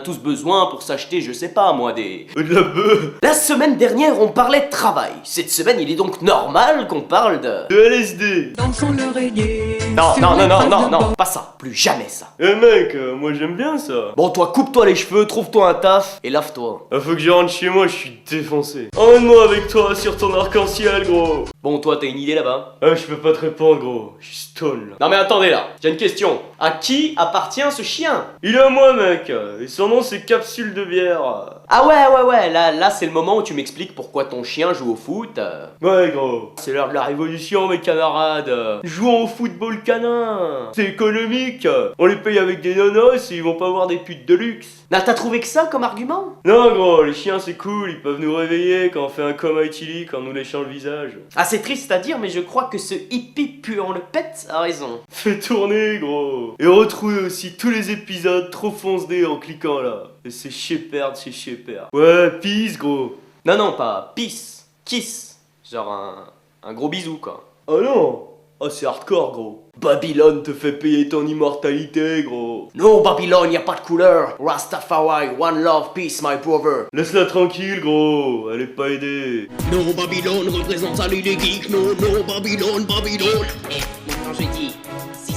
tous besoin pour s'acheter, je sais pas moi, De la bœuf. La semaine dernière, on parlait de travail. Cette semaine, il est donc normal qu'on parle de... De LSD. Dansons l'oreiller. Non, pas ça. Plus jamais ça. Eh mec, moi j'aime bien ça. Bon, toi, coupe-toi les cheveux, trouve-toi un taf et lave-toi. Faut que je rentre chez moi, je suis défoncé. Emmène-moi avec toi sur ton arc-en-ciel, gros. Bon, toi, t'as une idée là-bas? Ah, je peux pas te répondre, gros. Je suis stone là. Non mais attendez là, j'ai une question. À qui appartient ce chien? Il est à moi, mec. Et son nom, c'est Capsule de bière. Ah ouais, là c'est le moment où tu m'expliques pourquoi ton chien joue au foot. Ouais, gros. C'est l'heure de la révolution, mes camarades. Jouons au football canin. C'est économique. On les paye avec des nonos et ils vont pas avoir des putes de luxe. Là, t'as trouvé que ça comme argument? Non, gros, les chiens, c'est cool. Ils peuvent nous réveiller quand on fait un coma utili, quand on nous léchant le visage. Ah, c'est triste à dire, mais je crois que ce hippie puant le pète a raison. Fais tourner, gros. Et retrouvez aussi tous les épisodes trop foncés en cliquant là. Et c'est chez perdre, c'est chez perdre. Ouais, peace, gros. Non, pas peace, kiss. Genre un gros bisou, quoi. Oh non. Oh, c'est hardcore, gros. Babylone te fait payer ton immortalité, gros. Non, Babylone, y a pas de couleur. Rastafari, one love, peace, my brother. Laisse-la tranquille, gros. Elle est pas aidée. Non, Babylone représente salut les geeks. Non, Babylone. Et quand je dis si,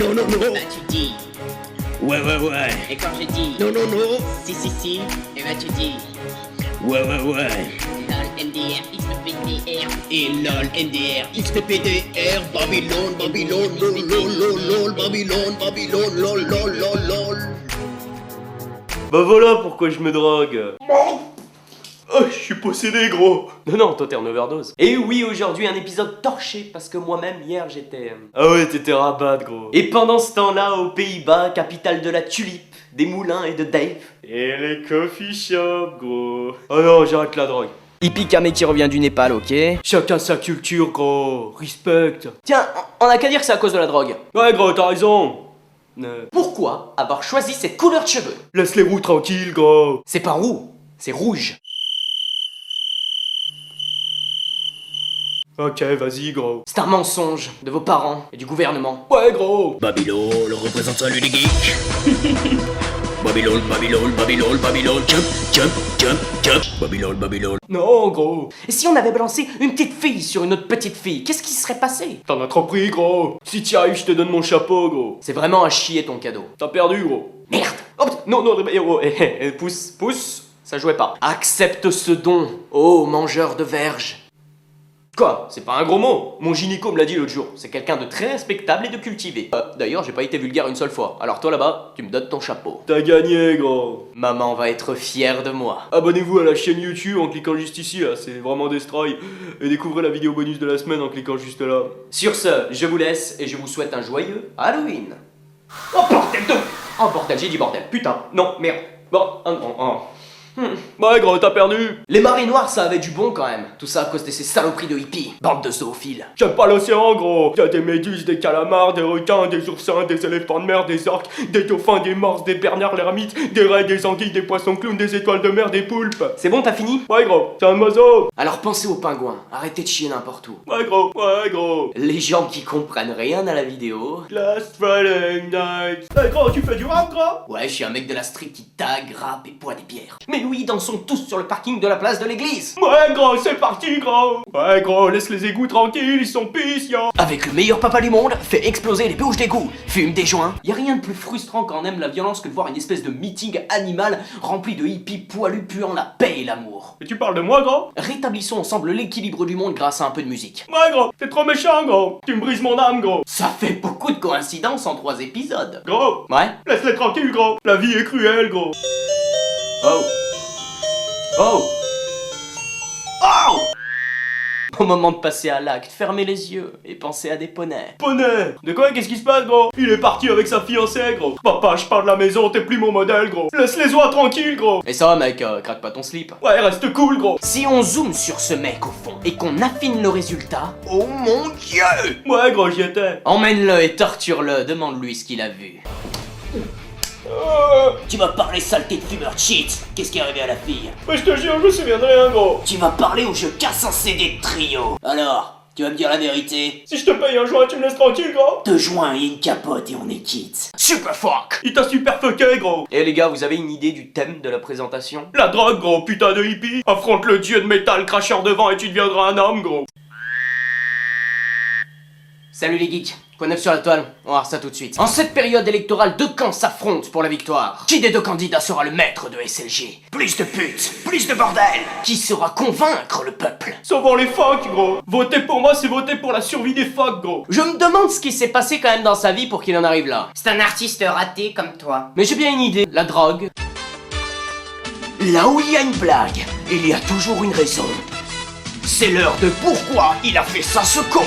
Non. bah tu dis. Ouais. Et quand je dis Non. si, et bah tu dis. Ouais. LOL, MDR, XPDR. Et lol, NDR, XPPDR, Babylone, lol, Babylone, lol. Bah voilà pourquoi je me drogue. Oh, je suis possédé, gros. Non, toi t'es en overdose. Et oui, aujourd'hui un épisode torché parce que moi-même hier j'étais... Ah ouais, t'étais rabat, gros. Et pendant ce temps-là, aux Pays-Bas, capitale de la tulipe, des moulins et de Dave. Et les coffee shops, gros. Oh non, j'arrête la drogue. Hippie Kamé qui revient du Népal, ok? Chacun sa culture, gros. Respect. Tiens, on a qu'à dire que c'est à cause de la drogue. Ouais, gros, t'as raison. Pourquoi avoir choisi cette couleur de cheveux? Laisse les roues tranquilles, gros. C'est pas roux, c'est rouge. Ok, vas-y, gros. C'est un mensonge de vos parents et du gouvernement. Ouais, gros. Babylone représente salut les geeks. Babylone, jump. Babylone. Non, gros. Et si on avait balancé une petite fille sur une autre petite fille, qu'est-ce qui serait passé? T'en as trop pris, gros. Si t'y arrives, je te donne mon chapeau, gros. C'est vraiment à chier ton cadeau. T'as perdu, gros. Merde! Oh, non, pousse, ça jouait pas. Accepte ce don, ô mangeur de verges. Quoi? C'est pas un gros mot. Mon gynéco me l'a dit l'autre jour. C'est quelqu'un de très respectable et de cultivé. D'ailleurs, j'ai pas été vulgaire une seule fois. Alors toi là-bas, tu me donnes ton chapeau. T'as gagné, gros. Maman va être fière de moi. Abonnez-vous à la chaîne YouTube en cliquant juste ici, là. C'est vraiment Destroy. Et découvrez la vidéo bonus de la semaine en cliquant juste là. Sur ce, je vous laisse et je vous souhaite un joyeux Halloween. Oh bordel de... Oh bordel, j'ai dit bordel. Putain, non, merde. Bon, oh. Ouais, gros, t'as perdu. Les marées noires, ça avait du bon quand même. Tout ça à cause de ces saloperies de hippies. Bande de zoophiles. J'aime pas l'océan, gros. Y'a des méduses, des calamars, des requins, des oursins, des éléphants de mer, des orques, des dauphins, des morses, des bernards l'ermite, des raies, des anguilles, des poissons clowns, des étoiles de mer, des poulpes. C'est bon, t'as fini? Ouais, gros, c'est un oiseau. Alors pensez aux pingouins. Arrêtez de chier n'importe où. Ouais, gros. Les gens qui comprennent rien à la vidéo. Last Friday night. Hey, gros, tu fais du rap, gros? Ouais, je suis un mec de la street qui tag, rappe et boit des bières. Mais oui, dansons tous sur le parking de la place de l'église. Ouais, gros, c'est parti, gros. Ouais, gros, laisse les égouts tranquilles, ils sont pissants. Avec le meilleur papa du monde, fait exploser les bouches d'égout, fume des joints. Y a rien de plus frustrant quand on aime la violence que de voir une espèce de meeting animal rempli de hippies poilus puant la paix et l'amour. Et tu parles de moi, gros? Rétablissons ensemble l'équilibre du monde grâce à un peu de musique. Ouais, gros, t'es trop méchant, gros. Tu me brises mon âme, gros. Ça fait beaucoup de coïncidences en 3 épisodes. Gros, Ouais. laisse-les tranquilles, gros. La vie est cruelle, gros. Oh. Au moment de passer à l'acte, fermez les yeux et pensez à des poneys. Poney. De quoi? Qu'est-ce qui se passe, gros? Il est parti avec sa fiancée, gros. Papa, je pars de la maison, t'es plus mon modèle, gros. Laisse les oies tranquilles, gros. Et ça va mec, craque pas ton slip. Ouais, reste cool, gros. Si on zoome sur ce mec au fond et qu'on affine le résultat, oh mon dieu! Ouais, gros, j'y étais. Emmène-le et torture-le, demande-lui ce qu'il a vu. Tu vas parler saleté de fumeur de shit. Qu'est-ce qui est arrivé à la fille? Mais je te jure, je me souviens de rien, gros. Tu vas parler ou je casse un CD de trio. Alors, Tu vas me dire la vérité? Si je te paye un joint, tu me laisses tranquille, gros? 2 joints et une capote et on est quitte. Super fuck. Il t'a super fucké, gros. Et les gars, vous avez une idée du thème de la présentation? La drogue, gros, putain de hippie. Affronte le dieu de métal cracheur de vent et tu deviendras un homme, gros. Salut les geeks, quoi neuf sur la toile? On va voir ça tout de suite. En cette période électorale, deux camps s'affrontent pour la victoire. Qui des deux candidats sera le maître de SLG? Plus de putes, plus de bordel. Qui saura convaincre le peuple? Sauvons les phoques, gros. Voter pour moi, c'est voter pour la survie des phoques, gros. Je me demande ce qui s'est passé quand même dans sa vie pour qu'il en arrive là. C'est un artiste raté comme toi. Mais j'ai bien une idée, la drogue. Là où il y a une blague, il y a toujours une raison. C'est l'heure de pourquoi il a fait ça, ce con.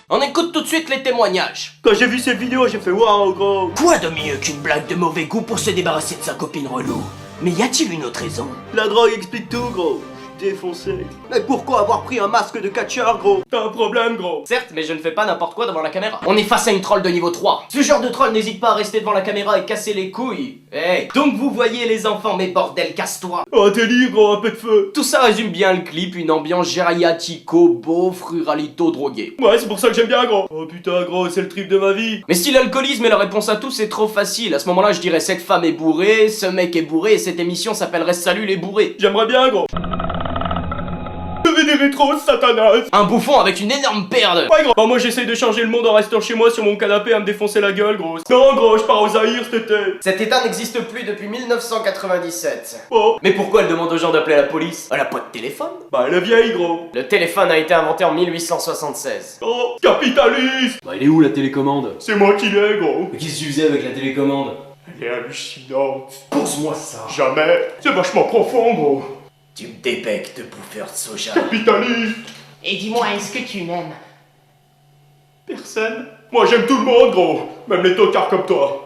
On écoute tout de suite les témoignages. Quand j'ai vu cette vidéo, j'ai fait waouh, gros. Quoi de mieux qu'une blague de mauvais goût pour se débarrasser de sa copine relou? Mais y a-t-il une autre raison? La drogue explique tout, gros. Défoncé. Mais pourquoi avoir pris un masque de catcheur, gros? T'as un problème, gros. Certes, mais je ne fais pas n'importe quoi devant la caméra. On est face à une troll de niveau 3. Ce genre de troll n'hésite pas à rester devant la caméra et casser les couilles. Hey, donc vous voyez les enfants, mais bordel, casse-toi. Oh, délire, gros, un peu de feu. Tout ça résume bien le clip, une ambiance gériatico, beauf, ruralito, drogué. Ouais, c'est pour ça que j'aime bien, gros. Oh putain, gros, c'est le trip de ma vie. Mais si l'alcoolisme est la réponse à tout, c'est trop facile. À ce moment-là, je dirais cette femme est bourrée, ce mec est bourré, et cette émission s'appellerait Salut les bourrés. J'aimerais bien, gros. Levez des rétros, Satanas. Un bouffon avec une énorme paire de... Ouais, gros. Bah, moi, j'essaye de changer le monde en restant chez moi sur mon canapé à me défoncer la gueule, gros. Non, gros, je pars aux Zaïre cet été. Cet état n'existe plus depuis 1997. Oh. Mais pourquoi elle demande aux gens d'appeler la police? Elle a pas de téléphone. Bah, elle est vieille, gros. Le téléphone a été inventé en 1876. Oh, capitaliste. Bah, elle est où la télécommande? C'est moi qui l'ai, gros. Mais qu'est-ce que tu faisais avec la télécommande? Elle est hallucinante. Pose-moi ça. Jamais. C'est vachement profond, gros. Tu me débecques de bouffeur de soja. Capitaliste. Et dis-moi, est-ce que tu m'aimes? Personne. Moi, j'aime tout le monde, gros. Même les tocards comme toi.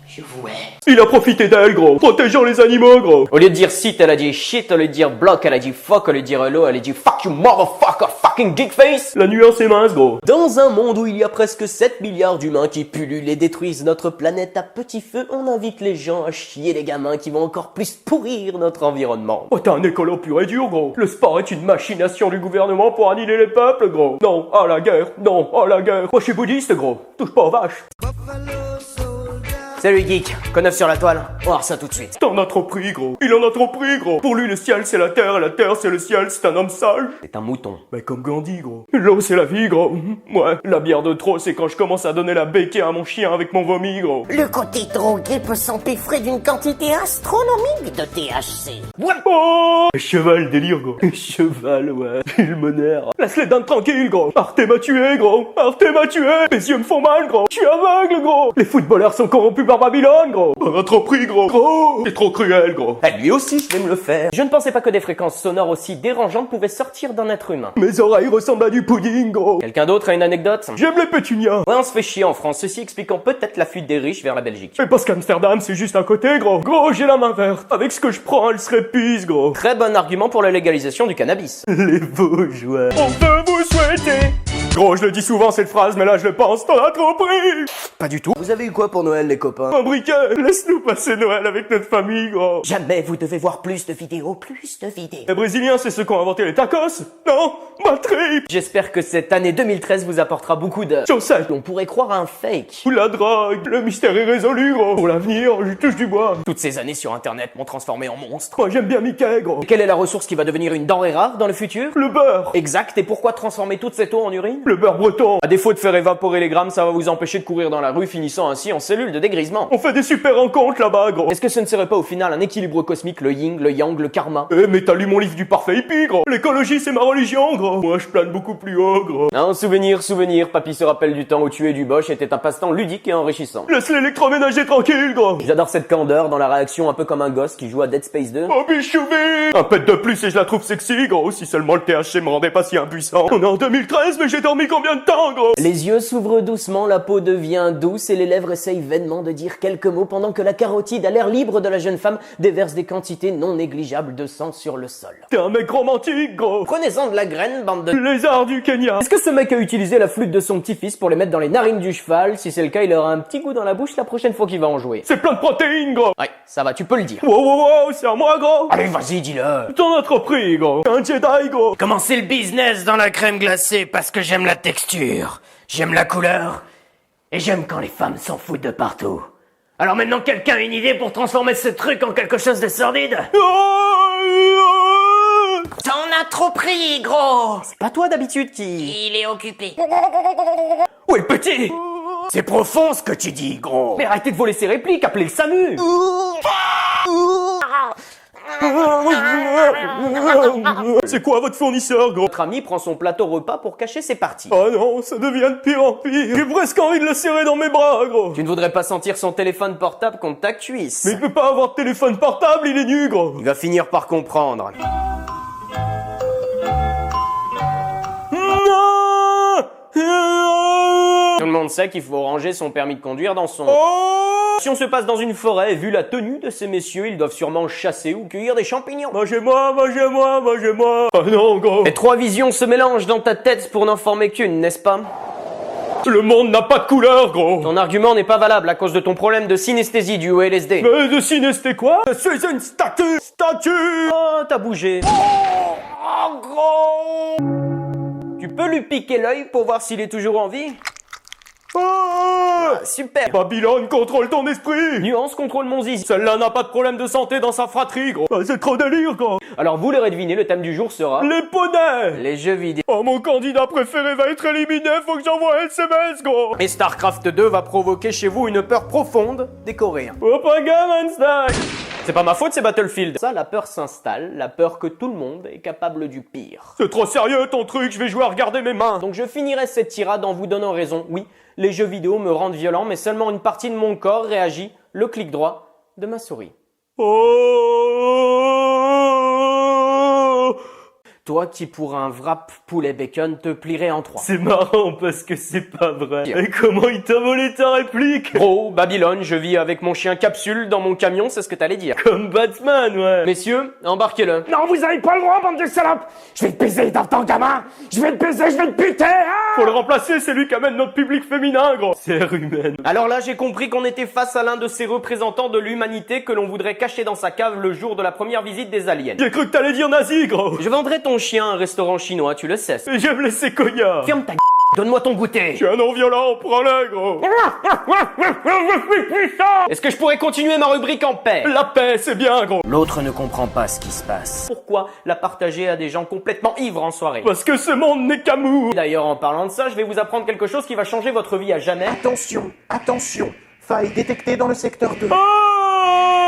Je vous hais. Il a profité d'elle, gros. Protégeant les animaux, gros. Au lieu de dire shit, elle a dit shit. Au lieu de dire block, elle a dit fuck. Au lieu de dire hello, elle a dit fuck you motherfucker fucking geekface. La nuance est mince, gros. Dans un monde où il y a presque 7 milliards d'humains qui pullulent et détruisent notre planète à petit feu, on invite les gens à chier les gamins qui vont encore plus pourrir notre environnement. Oh, t'es un écolo pur et dur, gros. Le sport est une machination du gouvernement pour annihiler les peuples, gros. Non, à la guerre. Non, à la guerre. Moi, je suis bouddhiste, gros. Touche pas aux vaches. Salut geek, quoi neuf sur la toile? On va voir ça tout de suite. T'en as trop pris, gros. Il en a trop pris, gros. Pour lui, le ciel, c'est la terre, et la terre, c'est le ciel. C'est un homme sage. C'est un mouton. Mais comme Gandhi, gros. L'eau, c'est la vie, gros. Ouais. La bière de trop, c'est quand je commence à donner la béquille à mon chien avec mon vomi, gros. Le côté drogué peut s'empiffrer d'une quantité astronomique de THC. Oh, cheval, délire, gros. Cheval, ouais. Pulmonaire. Laisse-les dindes tranquilles, gros. Arte m'a tué, gros. Arte m'a tué. Mes yeux me font mal, gros. Je suis aveugle, gros. Les footballeurs sont corrompus par Babylone, gros. On a trop pris, gros. Gros. C'est trop cruel, gros. Ah, lui aussi, je vais me le faire. Je ne pensais pas que des fréquences sonores aussi dérangeantes pouvaient sortir d'un être humain. Mes oreilles ressemblent à du pudding, gros. Quelqu'un d'autre a une anecdote? J'aime les pétunias. Ouais, on se fait chier en France, ceci expliquant peut-être la fuite des riches vers la Belgique. Mais parce qu'Amsterdam, c'est juste à côté, gros. Gros, j'ai la main verte. Avec ce que je prends, elle se répuise, gros. Très bon argument pour la légalisation du cannabis. Les Vosgeois. On peut vous souhaiter. Gros, je le dis souvent cette phrase, mais là je le pense, t'en as trop pris. Pas du tout. Vous avez eu quoi pour Noël, les copains? Un briquet. Laisse-nous passer Noël avec notre famille, gros. Jamais vous devez voir plus de vidéos, plus de vidéos. Les Brésiliens, c'est ceux qui ont inventé les tacos. Non, ma trip. J'espère que cette année 2013 vous apportera beaucoup de... Chaussettes. On pourrait croire à un fake. Ou la drogue. Le mystère est résolu, gros. Pour l'avenir, je touche du bois. Toutes ces années sur internet m'ont transformé en monstre. Moi, j'aime bien Mickey, gros. Et quelle est la ressource qui va devenir une denrée rare dans le futur? Le beurre. Exact, et pourquoi transformer toute cette eau en urine? Le beurre breton. À défaut de faire évaporer les grammes, ça va vous empêcher de courir dans la rue, finissant ainsi en cellule de dégrisement. On fait des super rencontres là-bas, gros. Est-ce que ce ne serait pas au final un équilibre cosmique, le yin, le yang, le karma? Eh, mais t'as lu mon livre du parfait hippie, gros. L'écologie, c'est ma religion, gros. Moi, je plane beaucoup plus haut, gros. Non, souvenir, papy se rappelle du temps où tuer du boche était un passe-temps ludique et enrichissant. Laisse l'électroménager tranquille, gros. J'adore cette candeur dans la réaction, un peu comme un gosse qui joue à Dead Space 2. Oh, bichouvi. Un pet de plus et je la trouve sexy, gros. Si seulement le THC me rendait pas si impuissant. On est en 2013, mais j'étais en dormi combien de temps, gros? Les yeux s'ouvrent doucement, la peau devient douce et les lèvres essayent vainement de dire quelques mots pendant que la carotide, à l'air libre de la jeune femme, déverse des quantités non négligeables de sang sur le sol. T'es un mec romantique, gros. Prenez-en de la graine, bande de... Lézard du Kenya. Est-ce que ce mec a utilisé la flûte de son petit-fils pour les mettre dans les narines du cheval? Si c'est le cas, il aura un petit goût dans la bouche la prochaine fois qu'il va en jouer. C'est plein de protéines, gros. Ouais, ça va, tu peux le dire. Wow, wow, wow, c'est à moi, gros. Allez, vas-y, dis-le. Ton entreprise, gros. Un Jedi, gros. Commencez le business dans la crème glacée parce que j'aime la texture, j'aime la couleur et j'aime quand les femmes s'en foutent de partout. Alors maintenant, quelqu'un a une idée pour transformer ce truc en quelque chose de sordide? T'en as trop pris, gros. C'est pas toi d'habitude qui... Il est occupé. Où est le petit? C'est profond ce que tu dis, gros. Mais arrêtez de voler ses répliques, appelez le SAMU. C'est quoi votre fournisseur, gros? Votre ami prend son plateau repas pour cacher ses parties. Oh non, ça devient de pire en pire. J'ai presque envie de le serrer dans mes bras, gros. Tu ne voudrais pas sentir son téléphone portable contre ta cuisse. Mais il peut pas avoir de téléphone portable, il est nu, gros. Il va finir par comprendre. Tout le monde sait qu'il faut ranger son permis de conduire dans son... Si on se passe dans une forêt, vu la tenue de ces messieurs, ils doivent sûrement chasser ou cueillir des champignons. Mangez-moi, mangez-moi, mangez-moi. Oh non, gros. Les trois visions se mélangent dans ta tête pour n'en former qu'une, n'est-ce pas? Le monde n'a pas de couleur, gros. Ton argument n'est pas valable à cause de ton problème de synesthésie du LSD. Mais de synesthé quoi? Je suis une statue. Statue. Oh, t'as bougé. Oh, gros. Tu peux lui piquer l'œil pour voir s'il est toujours en vie? Ah, super. Babylone, contrôle ton esprit. Nuance contrôle mon zizi. Celle-là n'a pas de problème de santé dans sa fratrie, gros. Ah, c'est trop délire, gros. Alors vous l'aurez deviné, le thème du jour sera... Les poneys. les jeux vidéo. Oh, mon candidat préféré va être éliminé, faut que j'envoie un SMS, gros. Et StarCraft 2 va provoquer chez vous une peur profonde des Coréens. Propaganda stack. C'est pas ma faute, c'est Battlefield. Ça, la peur s'installe, la peur que tout le monde est capable du pire. C'est trop sérieux ton truc, je vais jouer à regarder mes mains. Donc je finirai cette tirade en vous donnant raison. Oui, les jeux vidéo me rendent violent, mais seulement une partie de mon corps réagit, le clic droit de ma souris. Oh. Toi qui pour un wrap poulet bacon te plierais en trois. C'est marrant parce que c'est pas vrai. Et comment il t'a volé ta réplique? Gros, Babylone, je vis avec mon chien Capsule dans mon camion, c'est ce que t'allais dire. Comme Batman, ouais. Messieurs, embarquez-le. Non, vous avez pas le droit, bande de salopes. Je vais te baiser dans ton gamin. Je vais te baiser, je vais te buter. Ah. Faut le remplacer, c'est lui qui amène notre public féminin, gros. C'est humaine. Alors là, j'ai compris qu'on était face à l'un de ces représentants de l'humanité que l'on voudrait cacher dans sa cave le jour de la première visite des aliens. J'ai cru que t'allais dire nazi, gros. Je vendrai ton chien à un restaurant chinois, tu le sais. Et j'aime les séquoias. Ferme ta donne-moi ton goûter. Je suis un non-violent, prends-le, gros. Est-ce que je pourrais continuer ma rubrique en paix? La paix, c'est bien, gros. L'autre ne comprend pas ce qui se passe. Pourquoi la partager à des gens complètement ivres en soirée? Parce que ce monde n'est qu'amour. D'ailleurs, en parlant de ça, je vais vous apprendre quelque chose qui va changer votre vie à jamais. Attention, attention, faille détectée dans le secteur 2.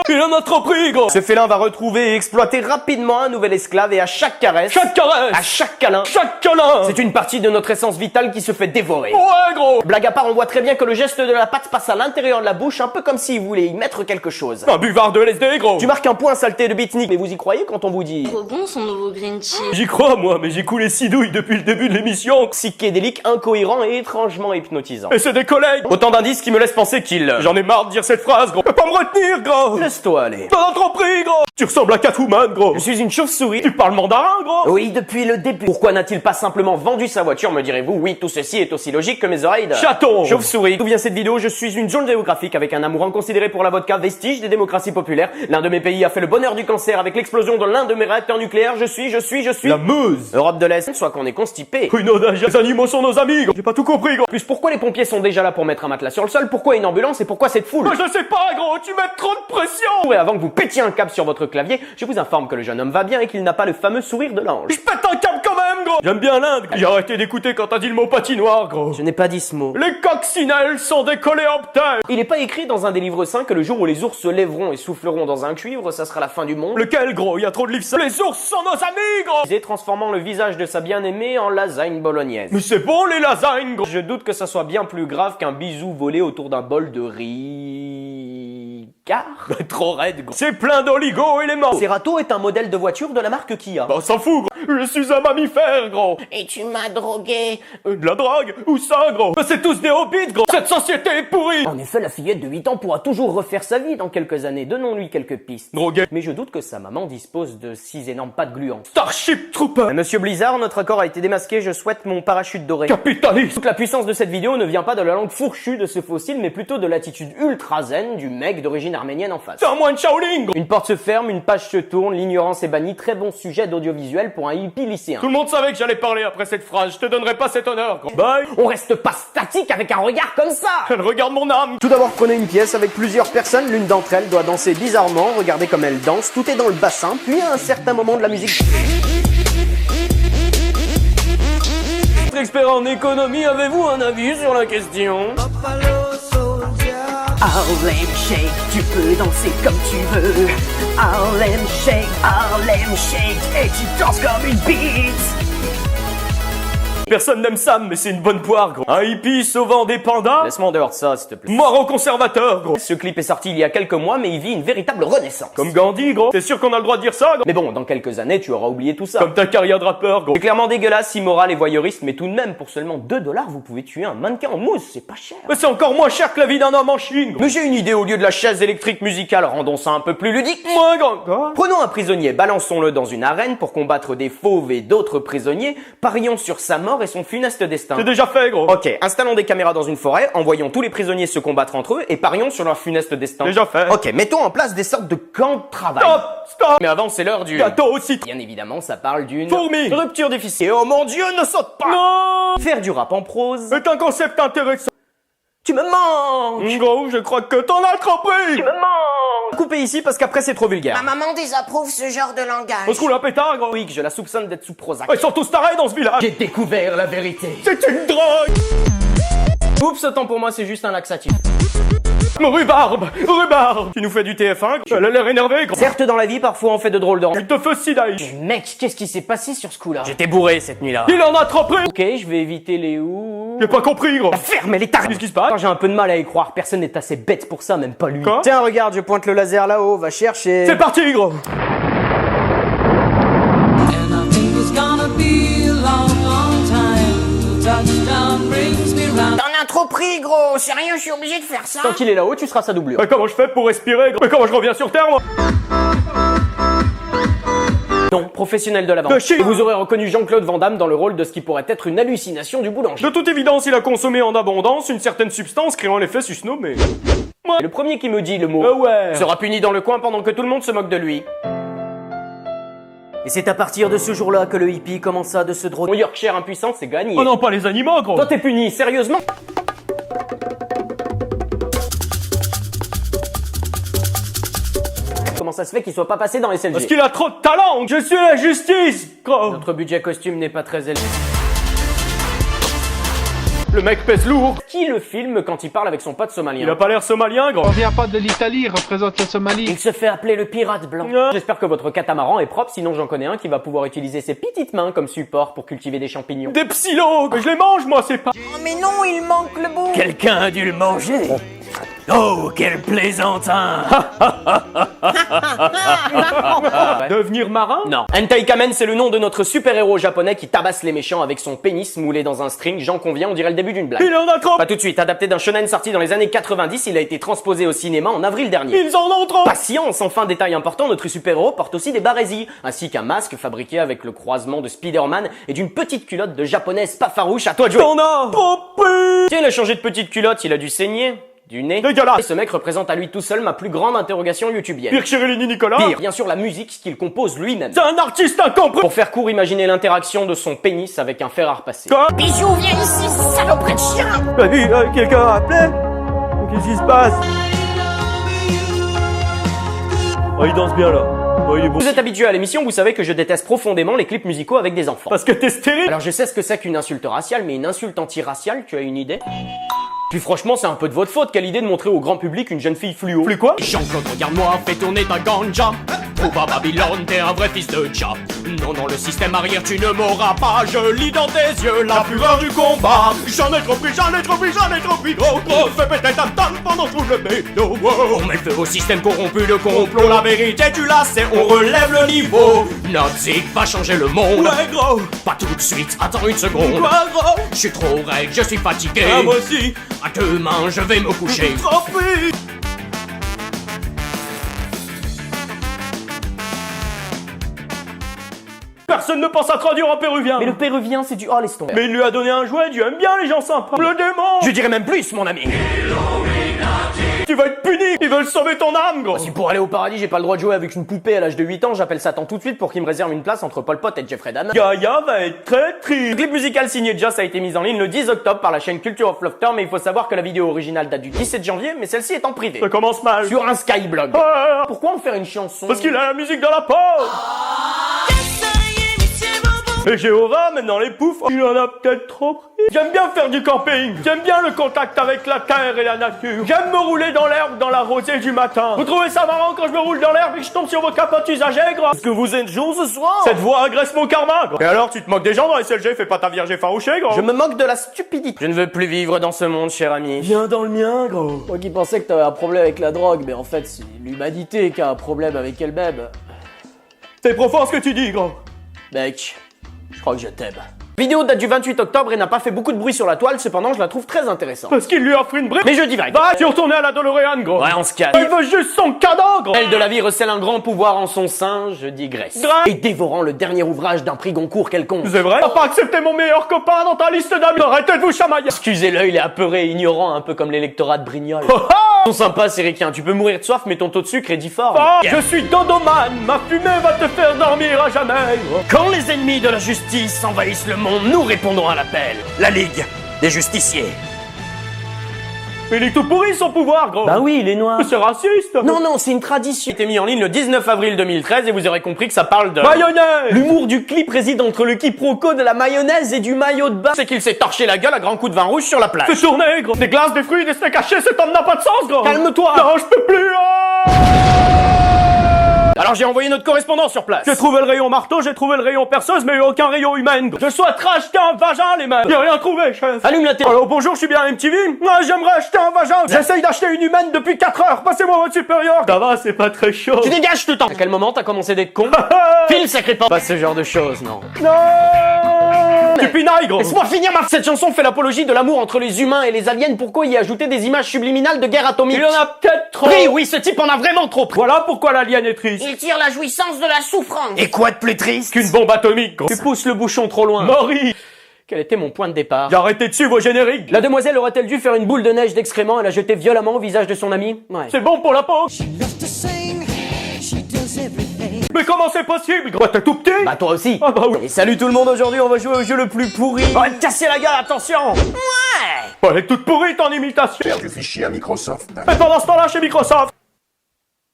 Il en a trop pris, gros. Ce félin va retrouver et exploiter rapidement un nouvel esclave et à chaque caresse, Chaque caresse, à chaque câlin, chaque câlin. c'est une partie de notre essence vitale qui se fait dévorer. Ouais, gros. Blague à part, on voit très bien que le geste de la patte passe à l'intérieur de la bouche, un peu comme s'il voulait y mettre quelque chose. Un buvard de LSD, gros. Tu marques un point saleté de beatnik, mais vous y croyez quand on vous dit Trop bon son nouveau green tea. J'y crois, moi, mais j'ai coulé 6 douilles depuis le début de l'émission. psychédélique, incohérent et étrangement hypnotisant? Et c'est des collègues. Autant d'indices qui me laissent penser qu'il... J'en ai marre de dire cette phrase, gros. Je peux pas me retenir, gros. Laisse-toi aller. T'en as trop pris, gros. Tu ressembles à Catwoman, gros. Je suis une chauve-souris. Tu parles mandarin, gros. Oui, depuis le début. Pourquoi n'a-t-il pas simplement vendu sa voiture, me direz-vous? Oui, tout ceci est aussi logique que mes oreilles de... Chaton. Chauve-souris. D'où vient cette vidéo? Je suis une zone géographique avec un amour inconsidéré pour la vodka, vestige des démocraties populaires. L'un de mes pays a fait le bonheur du cancer avec l'explosion de l'un de mes réacteurs nucléaires. Je suis... La Meuse. Europe de l'Est, soit qu'on est constipé. Une odage. Les animaux sont nos amis, gros. J'ai pas tout compris, gros. Plus, pourquoi les pompiers sont déjà là pour mettre un matelas sur le sol? Pourquoi une ambulance et pourquoi cette foule? Moi, je sais pas, gros. Tu mets trop de pression. Et avant que vous pétiez un câble sur votre clavier, je vous informe que le jeune homme va bien et qu'il n'a pas le fameux sourire de l'ange. Je pète un câble quand même, gros. J'aime bien l'Inde. J'ai arrêté d'écouter quand t'as dit le mot patinoire, gros. Je n'ai pas dit ce mot. Les coccinelles sont des coléoptères. Il n'est pas écrit dans un des livres saints que le jour où les ours se lèveront et souffleront dans un cuivre, ça sera la fin du monde. Lequel, gros? Il y a trop de livres saints. Les ours sont nos amis, gros. Transformant le visage de sa bien-aimée en lasagne bolognaise. Mais c'est bon, les lasagnes, gros. Je doute que ça soit bien plus grave qu'un bisou volé autour d'un bol de riz. car. Trop raide, gros. C'est plein d'oligo-éléments. Cerato est un modèle de voiture de la marque Kia. Bah, on s'en fout, gros. Je suis un mammifère, gros. Et tu m'as drogué. De la drogue? Où ça, gros? Bah, c'est tous des hobbits, gros. Cette société est pourrie. En effet, la fillette de 8 ans pourra toujours refaire sa vie dans quelques années. Donnons-lui quelques pistes. Drogué. Mais je doute que sa maman dispose de 6 énormes pattes gluantes. Starship Trooper. Monsieur Blizzard, notre accord a été démasqué, je souhaite mon parachute doré. Capitaliste. Toute la puissance de cette vidéo ne vient pas de la langue fourchue de ce fossile, mais plutôt de l'attitude ultra zen du mec d'origine arménienne en face. C'est un moine Shaolin, gros. Une porte se ferme, une page se tourne, l'ignorance est bannie, très bon sujet d'audiovisuel pour un hippie lycéen. Tout le monde savait que j'allais parler après cette phrase. Je te donnerai pas cet honneur, gros. Bye. On reste pas statique avec un regard comme ça. Elle regarde mon âme. Tout d'abord, prenez une pièce avec plusieurs personnes, l'une d'entre elles doit danser bizarrement, regardez comme elle danse, tout est dans le bassin, puis à un certain moment de la musique... Expert en économie, avez-vous un avis sur la question? Harlem Shake, tu peux danser comme tu veux. Harlem Shake, et tu danses comme une bite. Personne n'aime Sam, mais c'est une bonne poire, gros. Un hippie sauvant des pandas? Laisse-moi en dehors de ça, s'il te plaît. Mort au conservateur, gros. Ce clip est sorti il y a quelques mois, mais il vit une véritable renaissance. Comme Gandhi, gros. T'es sûr qu'on a le droit de dire ça, gros? Mais bon, dans quelques années, tu auras oublié tout ça. Comme ta carrière de rappeur, gros. C'est clairement dégueulasse, immoral et voyeuriste, mais tout de même, pour seulement 2 $, vous pouvez tuer un mannequin en mousse, c'est pas cher. Mais c'est encore moins cher que la vie d'un homme en Chine, gros. Mais j'ai une idée, au lieu de la chaise électrique musicale, rendons ça un peu plus ludique. Moins grand, quoi. Prenons un prisonnier, balançons-le dans une arène pour combattre des fauves et d'autres prisonniers, parions sur sa mort et son funeste destin. C'est déjà fait, gros. Ok, installons des caméras dans une forêt, envoyons tous les prisonniers se combattre entre eux et parions sur leur funeste destin. Déjà fait. Ok, mettons en place des sortes de camps de travail. Stop. Mais avant, c'est l'heure du... Gâteau aussi. Bien évidemment, ça parle d'une... Fourmi. Rupture difficile. Et oh mon Dieu, ne saute pas. Non. Faire du rap en prose. C'est un concept intéressant. Tu me manques. Gros, je crois que t'en as trop pris. Tu me manques. Coupez ici parce qu'après c'est trop vulgaire. Ma maman désapprouve ce genre de langage. On se roule un pétard, gros. Oui, que je la soupçonne d'être sous Prozac. Ils sont tous tarés dans ce village. J'ai découvert la vérité. C'est une drogue. Oups, autant pour moi, c'est juste un laxatif. Rhubarbe. Tu nous fais du TF1, gros. Elle a l'air énervée, gros. Certes, dans la vie, parfois on fait de drôles de... Elle te fusille. Mec, qu'est-ce qui s'est passé sur ce coup-là? J'étais bourré cette nuit-là. Il en a trop pris. Ok, je vais éviter les ou... J'ai pas compris, gros. Fermez les tards. Qu'est-ce qui se passe? J'ai un peu de mal à y croire, personne n'est assez bête pour ça, même pas lui. Quoi? Tiens, regarde, je pointe le laser là-haut, va chercher. C'est parti, gros. T'en as trop pris, gros. Sérieux, je suis obligé de faire ça. Tant qu'il est là-haut, tu seras sa doublure. Mais comment je fais pour respirer, gros? Mais comment je reviens sur Terre, moi? Non, professionnel de la vente. De chier. Vous aurez reconnu Jean-Claude Van Damme dans le rôle de ce qui pourrait être une hallucination du boulanger. De toute évidence, il a consommé en abondance une certaine substance créant l'effet susnommé. Et le premier qui me dit le mot Ouais. sera puni dans le coin pendant que tout le monde se moque de lui. Et c'est à partir de ce jour-là que le hippie commença de se droguer. Mon Yorkshire impuissant, c'est gagné. Oh non, pas les animaux, gros. Toi t'es puni, sérieusement? Comment ça se fait qu'il soit pas passé dans les SLG? Parce qu'il a trop de talent. Je suis la justice, gros. Notre budget costume n'est pas très élevé. Le mec pèse lourd. Qui le filme quand il parle avec son pote somalien? Il a pas l'air somalien, gros. On vient pas de l'Italie, il représente la Somalie. Il se fait appeler le pirate blanc. Ah. J'espère que votre catamaran est propre, sinon j'en connais un qui va pouvoir utiliser ses petites mains comme support pour cultiver des champignons. Des psylos. Je les mange, moi, c'est pas. Oh, mais non, il manque le bout. Quelqu'un a dû le manger. Oh, quel plaisantin. Devenir marin? Non. Hentai Kamen, c'est le nom de notre super-héros japonais qui tabasse les méchants avec son pénis moulé dans un string. J'en conviens, on dirait le début d'une blague. Il en a trop. Pas tout de suite, adapté d'un shonen sorti dans les années 90, il a été transposé au cinéma en avril dernier. Ils en ont trop. Patience, enfin détail important, notre super-héros porte aussi des barésies, ainsi qu'un masque fabriqué avec le croisement de Spider-Man et d'une petite culotte de japonaise pas farouche. À toi de jouer. T'en as trop pris. Tiens, il a changé de petite culotte, il a dû saigner. Du nez. Dégueulasse. Et ce mec représente à lui tout seul ma plus grande interrogation youtubienne. Pire que Chirilini Nicolas. Pire, bien sûr la musique, ce qu'il compose lui-même. C'est un artiste incompris. Pour faire court, imaginez l'interaction de son pénis avec un fer à repasser. Quoi? Bijou, viens ici, saloperie de chien. Vas-y, quelqu'un a appelé? Qu'est-ce qui se passe? Oh, il danse bien là. Oh, il est bon. Vous êtes habitué à l'émission, vous savez que je déteste profondément les clips musicaux avec des enfants. Parce que t'es stérile. Alors je sais ce que c'est qu'une insulte raciale, mais une insulte anti-raciale, tu as une idée? Puis franchement, c'est un peu de votre faute. Quelle idée de montrer au grand public une jeune fille fluo. Plus quoi? Jean-Claude, regarde-moi, fais tourner ta ganja. Trouve à Babylone, t'es un vrai fils de tcha. Non, non, le système arrière, tu ne m'auras pas. Je lis dans tes yeux la fureur du combat. J'en ai trop pris, j'en ai trop pris, j'en ai trop pris. Gros, gros, fais péter ta tam pendant tout le bédo. On met le feu au système corrompu, le complot. La vérité, tu la sais, on relève le niveau. Notre zik va changer le monde. Ouais, gros. Pas tout de suite, attends une seconde. Quoi, gros? Je suis trop raide, je suis fatigué. Ah, moi aussi. À demain, je vais me coucher. Trop pris. Personne ne pense à traduire en péruvien. Mais le péruvien, c'est du... Oh, laisse tomber. Mais il lui a donné un jouet, Dieu aime bien les gens sympas. Le démon. Je dirais même plus, mon ami. Tu vas être puni. Ils veulent sauver ton âme, gros. Si pour aller au paradis, j'ai pas le droit de jouer avec une poupée à l'âge de 8 ans, j'appelle Satan tout de suite pour qu'il me réserve une place entre Pol Pot et Jeffrey Dahmer. Gaïa va être très triste. Le clip musical signé Joss a été mis en ligne le 10 octobre par la chaîne Culture of Laughter, mais il faut savoir que la vidéo originale date du 17 janvier, mais celle-ci est en privé. Ça commence mal. Sur un Skyblog. Ah, Pourquoi en faire une chanson? parce qu'il a la musique dans la peau. Et Jéhovah, maintenant les poufs, il en a peut-être trop pris. J'aime bien faire du camping. J'aime bien le contact avec la terre et la nature. J'aime me rouler dans l'herbe dans la rosée du matin. Vous trouvez ça marrant quand je me roule dans l'herbe et que je tombe sur vos capotes usagées, gros? Est-ce que vous êtes jour ce soir? Cette voix agresse mon karma, gros. Et alors, tu te moques des gens dans les SLG, fais pas ta vierge effarouchée, gros. Je me moque de la stupidité. Je ne veux plus vivre dans ce monde, cher ami. Viens dans le mien, gros. Moi qui pensais que t'avais un problème avec la drogue, mais en fait, c'est l'humanité qui a un problème avec elle-même. C'est profond ce que tu dis, gros. Mec, je crois que je t'aime. La vidéo date du 28 octobre et n'a pas fait beaucoup de bruit sur la toile, cependant je la trouve très intéressante. Parce qu'il lui offre une brique. Mais je divague. Va, tu retournes à la DeLorean, gros. Ouais, on se calme. Il veut juste son cadeau, gros. Elle de la vie recèle un grand pouvoir en son sein, je digresse. Et dévorant le dernier ouvrage d'un prix Goncourt quelconque. C'est vrai? T'as pas accepté mon meilleur copain dans ta liste d'amis. Arrêtez de vous chamailler. Excusez-le, il est apeuré et ignorant, un peu comme l'électorat de Brignoles. Ils sont sympas, ces ricains. Tu peux mourir de soif, mais ton taux de sucre est difforme. Ah, je suis Dodoman. Ma fumée va te faire dormir à jamais. Quand les ennemis de la justice envahissent le monde, nous répondons à l'appel. La Ligue des Justiciers. Il est tout pourri son pouvoir, gros. Bah oui, il est noir. C'est raciste. Non, non, c'est une tradition. Il a été mis en ligne le 19 avril 2013 et vous aurez compris que ça parle de... Mayonnaise. L'humour du clip réside entre le quiproquo de la mayonnaise et du maillot de bain. C'est qu'il s'est torché la gueule à grands coups de vin rouge sur la plage. Fais tourner, gros. Des glaces, des fruits, des steaks hachés, cet homme n'a pas de sens, gros. Calme-toi. Non, je peux plus. Oh. Alors j'ai envoyé notre correspondant sur place. J'ai trouvé le rayon marteau, j'ai trouvé le rayon perceuse, mais aucun rayon humain. Je souhaiterais acheter un vagin, les mecs. J'ai rien trouvé, chef. Allume la télé. Alors bonjour, je suis bien à MTV. J'aimerais acheter un vagin. J'essaye d'acheter une humaine depuis 4 heures. Passez-moi votre supérieur. Ça va, c'est pas très chaud. Tu dégages tout le temps. À quel moment t'as commencé d'être con? File, sacré pan. Pas ce genre de choses, non. Non. Tu pinailles, gros. Laisse-moi finir ma... Cette chanson fait l'apologie de l'amour entre les humains et les aliens. Pourquoi y ajouter des images subliminales de guerre atomique? Il en a peut-être trop. Oui, oui, ce type en a vraiment trop pris. Voilà pourquoi l'alien est triste. Il tire la jouissance de la souffrance. Et quoi de plus triste Qu'une bombe atomique, gros. Tu pousses le bouchon trop loin. Maurice. Quel était mon point de départ? J'ai arrêté dessus vos génériques. La demoiselle aurait-elle dû faire une boule de neige d'excréments et la jeter violemment au visage de son ami? Ouais. C'est bon pour la peau. Mais comment c'est possible, gros? T'es tout petit? Bah toi aussi. Ah bah oui. Et salut tout le monde, aujourd'hui on va jouer au jeu le plus pourri. On va te casser la gueule, attention. Oh, elle est toute pourrie ton imitation. Faire du fichier à Microsoft. Et pendant ce temps-là chez Microsoft.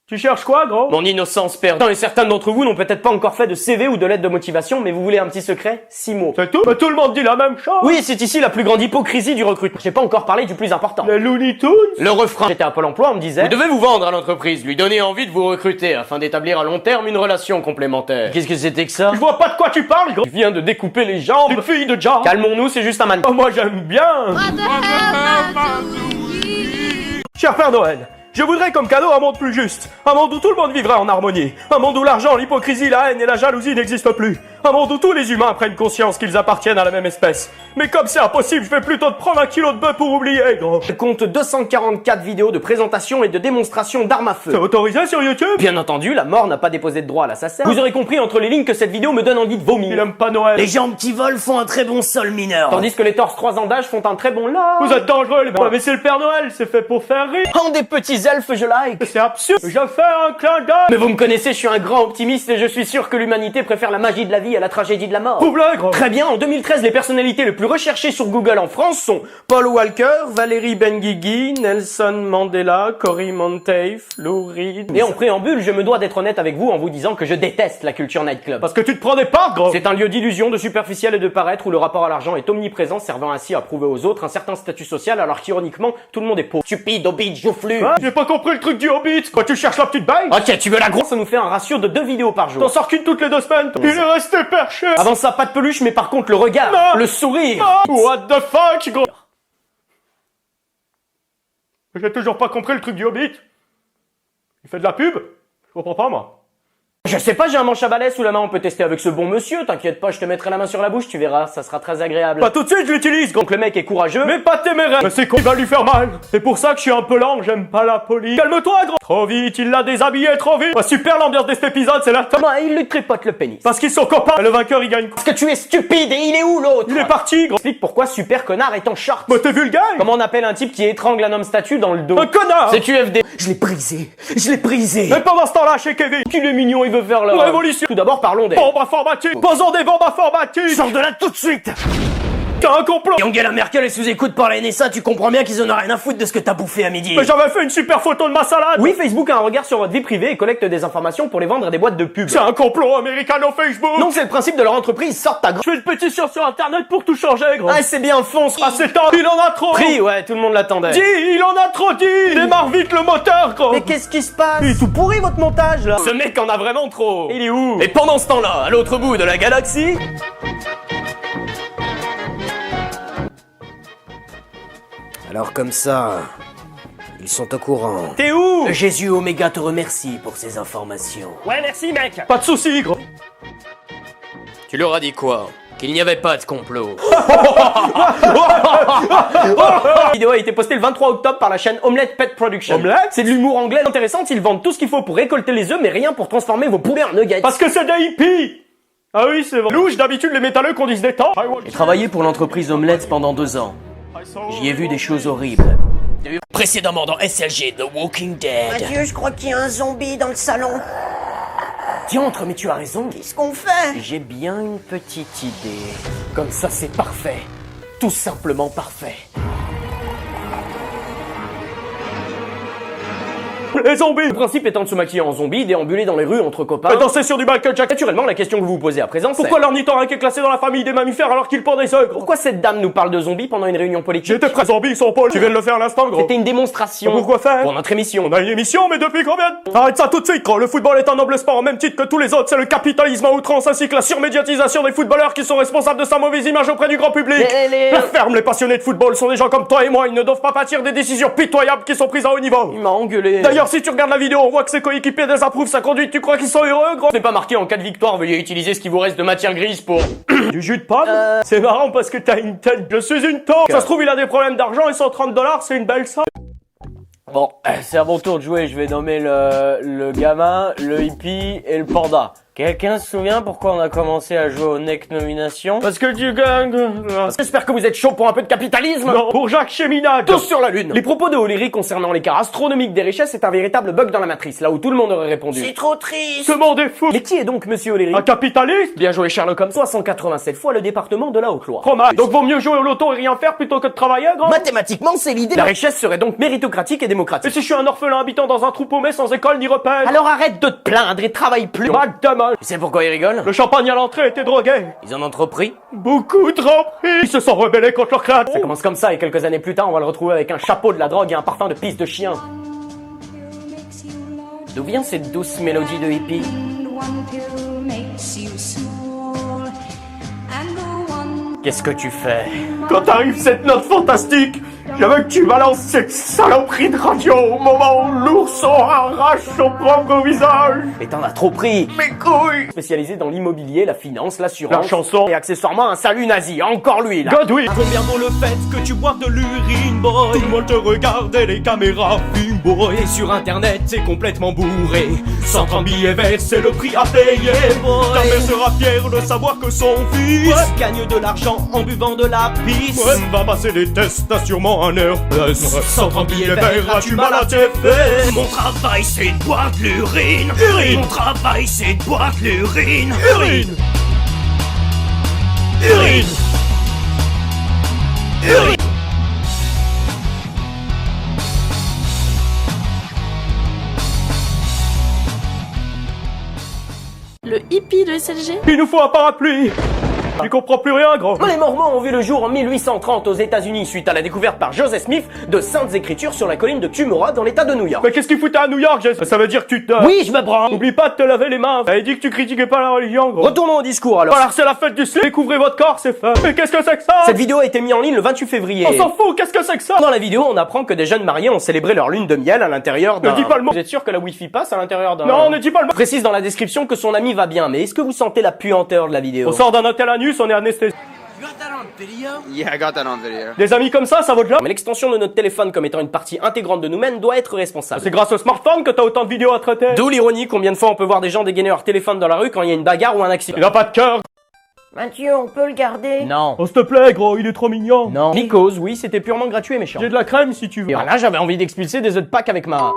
Tu cherches quoi, gros? Mon innocence perdue. Et certains d'entre vous n'ont peut-être pas encore fait de CV ou de lettre de motivation, mais vous voulez un petit secret? 6 mots. C'est tout? Mais tout le monde dit la même chose. Oui, c'est ici la plus grande hypocrisie du recrutement. J'ai pas encore parlé du plus important. Les Looney Tunes? Le refrain. J'étais à Pôle emploi, on me disait: vous devez vous vendre à l'entreprise, lui donner envie de vous recruter afin d'établir à long terme une relation complémentaire. Qu'est-ce que c'était que ça? Je vois pas de quoi tu parles, gros. Tu viens de découper les jambes. Une fille de John. Calmons-nous, c'est juste un mannequin. Oh, moi j'aime bien. Cher Père Noël, je voudrais comme cadeau un monde plus juste, un monde où tout le monde vivrait en harmonie, un monde où l'argent, l'hypocrisie, la haine et la jalousie n'existent plus, un monde où tous les humains prennent conscience qu'ils appartiennent à la même espèce. Mais comme c'est impossible, je vais plutôt te prendre 1 kilo de bœuf pour oublier, gros. Elle compte 244 vidéos de présentation et de démonstration d'armes à C'est feu. autorisé sur YouTube? Bien entendu, la mort n'a pas déposé de droit à l'assassin. Vous aurez compris entre les lignes que cette vidéo me donne envie de vomir. Il aime pas Noël. Les jambes qui volent font un très bon sol mineur. Tandis que les torses 3 ans d'âge font un très bon là. Vous êtes dangereux, les gars. Mais c'est le Père Noël, c'est fait pour faire rire. Oh, des petits elfes, je like. C'est absurde. Je fais un clin d'œil. Mais vous me connaissez, je suis un grand optimiste et je suis sûr que l'humanité préfère la magie de la vie à la tragédie de la mort. Prouve-le, gros. Très bien, en 2013, les personnalités les plus recherchées sur Google en France sont Paul Walker, Valérie Benguigui, Nelson Mandela, Cory Monteith, Lou Reed. Et en préambule, je me dois d'être honnête avec vous en vous disant que je déteste la culture nightclub. Parce que tu te prends des parts, gros. C'est un lieu d'illusion, de superficiel et de paraître où le rapport à l'argent est omniprésent, servant ainsi à prouver aux autres un certain statut social alors qu'ironiquement, tout le monde est pauvre. Stupide, obide, joufflu. J'ai pas compris le truc du Hobbit. Quand tu cherches la petite baille. Ok, tu veux la grosse? Ça nous fait un ratio de 2 vidéos par jour. T'en sors qu'une toutes les 2 semaines. Il est resté perché. Avant ça, pas de peluche, mais par contre le regard, Non. le sourire. What the fuck, gros. J'ai toujours pas compris le truc du Hobbit. Il fait de la pub? Je comprends pas, moi. Je sais pas, j'ai un manche à balai sous la main, on peut tester avec ce bon monsieur, t'inquiète pas, je te mettrai la main sur la bouche, tu verras, ça sera très agréable. Pas tout de suite, je l'utilise, gros. Donc le mec est courageux, Mais pas téméraire. Mais c'est qu'on va lui faire mal. C'est pour ça que je suis un peu lent, j'aime pas la police. Calme-toi, gros. Trop vite, il l'a déshabillé trop vite. Ouais, super, l'ambiance de cet épisode, c'est la top. comment il lui tripote le pénis. Parce qu'ils sont copains. Le vainqueur, il gagne. Parce que tu es stupide et il est où l'autre? Il est parti, gros. Explique pourquoi Super Connard est en short. Mais t'es vulgaire. Comment on appelle un type qui étrangle un homme statue dans le dos? Un connard. C'est QFD. Je l'ai brisé, je l'ai brisé. Mais pendant ce temps-là, chez Kevin, Qu'il est mignon, il veut faire la révolution. Tout d'abord, parlons des... Bombe informatique. Posons des bombes informatiques. Sors de là tout de suite. T'as un complot. Et Angela Merkel est sous écoute par la NSA, tu comprends bien qu'ils en ont rien à foutre de ce que t'as bouffé à midi. Mais j'avais fait une super photo de ma salade. Oui, Facebook a un regard sur votre vie privée et collecte des informations pour les vendre à des boîtes de pub. C'est un complot américano-Facebook. Non, c'est le principe de leur entreprise, sorte ta Je fais une pétition sur internet pour tout changer, gros. Ah, c'est bien, fonce. Ah, c'est temps. Il en a trop. Pris, ouais, tout le monde l'attendait. Dis, il en a trop dit. Démarre vite le moteur, gros. Mais qu'est-ce qui se passe? Il est tout pourri, votre montage, là. Ce mec en a vraiment trop. Il est où? Et pendant ce temps-là, à l'autre bout de la galaxie... Alors comme ça, ils sont au courant. T'es où? Jésus Oméga te remercie pour ces informations. Ouais, merci, mec. Pas de soucis, gros. Tu leur as dit quoi? Qu'il n'y avait pas de complot. La vidéo a été postée le 23 octobre par la chaîne Omelette Pet Production. Omelette? C'est de l'humour anglais intéressant, ils vendent tout ce qu'il faut pour récolter les œufs, mais rien pour transformer vos poulets en nuggets. Parce que c'est des hippies. Ah oui, c'est vrai. Louche, d'habitude, les métalleux conduisent des temps. J'ai travaillé pour l'entreprise Omelette pendant 2 ans. J'y ai vu des choses horribles. Précédemment dans SLG The Walking Dead. Adieu, je crois qu'il y a un zombie dans le salon. Diantre, mais tu as raison. Qu'est-ce qu'on fait? J'ai bien une petite idée. Comme ça, c'est parfait. Tout simplement parfait. Les zombies. Le principe étant de se maquiller en zombie, déambuler dans les rues entre copains. Et danser sur du Michael Jackson. Naturellement, la question que vous vous posez à présent, c'est... Pourquoi l'ornithorynque est classé dans la famille des mammifères alors qu'il pend des œufs, gros? Pourquoi cette dame nous parle de zombies pendant une réunion politique? J'étais prêt. Zombies, ils sont pas. Tu viens de le faire à l'instant, gros. C'était une démonstration. Pourquoi faire? Pour notre émission. On a une émission, mais depuis combien? Arrête ça tout de suite, gros. Le football est un noble sport au même titre que tous les autres. C'est le capitalisme à outrance ainsi que la surmédiatisation des footballeurs qui sont responsables de sa mauvaise image auprès du grand public. Ferme, les passionnés de football sont des gens comme toi et moi. Ils ne doivent pas pâtir des décisions pitoyables qui sont prises à haut niveau. Il m'a engueulé. D'ailleurs, si tu regardes la vidéo, on voit que ses coéquipiers désapprouvent sa conduite. Tu crois qu'ils sont heureux, gros? Ce n'est pas marqué en cas de victoire, veuillez utiliser ce qui vous reste de matière grise pour... Du jus de pomme? C'est marrant parce que t'as une tête. Je suis une taupe. Ça se trouve, il a des problèmes d'argent et 130 $, c'est une belle somme. Bon, c'est à mon tour de jouer, je vais nommer le gamin, le hippie et le panda. Quelqu'un se souvient pourquoi on a commencé à jouer au NEC nomination? Parce que tu gagnes. J'espère que vous êtes chaud pour un peu de capitalisme. Non, pour Jacques Cheminade. Tous sur la lune. Les propos de O'Leary concernant l'écart astronomique des richesses est un véritable bug dans la matrice, là où tout le monde aurait répondu. C'est trop triste. Ce monde est fou. Mais qui est donc Monsieur O'Leary? Un capitaliste? Bien joué Sherlock Holmes, 387 fois le département de la Haute-Loire. Fromage. Donc vaut mieux jouer au loto et rien faire plutôt que de travailler, grand. Mathématiquement, c'est l'idée. La richesse serait donc méritocratique et Et démocratique. si je suis un orphelin habitant dans un trou paumé sans école ni repère? Alors arrête de te plaindre et travaille plus. McDonald's. Tu sais pourquoi ils rigolent? Le champagne à l'entrée était drogué. Ils en ont trop pris. Beaucoup trop pris. Ils se sont rebellés contre leur crâne. Ça commence comme ça et quelques années plus tard, on va le retrouver avec un chapeau, de la drogue et un parfum de pisse de chien. D'où vient cette douce mélodie de hippie? Qu'est-ce que tu fais? Quand arrive cette note fantastique, je veux que tu balances cette saloperie de radio au moment où l'ourson arrache son propre visage. Mais t'en as trop pris. Mes couilles. Spécialisé dans l'immobilier, la finance, l'assurance. La chanson. Et accessoirement un salut nazi. Encore lui, là. Godwin. Combien vaut le fait que tu boives de l'urine, boy? Tout le monde te regarde et les caméras filment, boy. Et sur internet, c'est complètement bourré. 130 billets verts, c'est le prix à payer, boy. Ta mère sera fière de savoir que son fils gagne de l'argent en buvant de la pisse. va passer des tests, t'as sûrement un heure plus. 130 billets verts, as-tu mal à tes fesses? Mon travail, c'est de boire de l'urine. Urine. Mon travail, c'est de boire de l'urine. Urine. Urine. Urine. Le hippie de SLG? Il nous faut un parapluie. Je comprends plus rien, gros. Les Mormons ont vu le jour en 1830 aux États-Unis suite à la découverte par Joseph Smith de saintes écritures sur la colline de Cumorah dans l'état de New York. Mais qu'est-ce qu'il foutait à New York, Jess? Ça veut dire que tu te... Oui, je me branle. N'oublie pas de te laver les mains. T'avais dit que tu critiquais pas la religion, gros. Retournons au discours alors. Alors c'est la fête du slip. Découvrez votre corps, c'est fait. Mais qu'est-ce que c'est que ça? Cette vidéo a été mise en ligne le 28 février. On s'en fout, qu'est-ce que c'est que ça? Dans la vidéo, on apprend que des jeunes mariés ont célébré leur lune de miel à l'intérieur d'un... Ne dis pas le mot. Vous êtes sûr que la Wi-Fi passe à l'intérieur d'un... Non, ne dis pas le mot. Précise dans la description que son ami va bien, mais est-ce que vous sentez la puanteur de la vidéo? On sort d'un hôtel anus, on est anesthésié. Yeah, I got that on video. Des amis comme ça vaut de l'or. Mais l'extension de notre téléphone comme étant une partie intégrante de nous-mêmes doit être responsable. C'est grâce au smartphone que t'as autant de vidéos à traiter. D'où l'ironie, combien de fois on peut voir des gens dégainer leur téléphone dans la rue quand il y a une bagarre ou un accident. Il a pas de cœur. Mathieu, on peut le garder? Non. Oh, s'il te plaît, gros, il est trop mignon. Non. Nikos, oui, c'était purement gratuit et méchant. J'ai de la crème si tu veux. Et voilà, j'avais envie d'expulser des œufs de Pâques avec ma...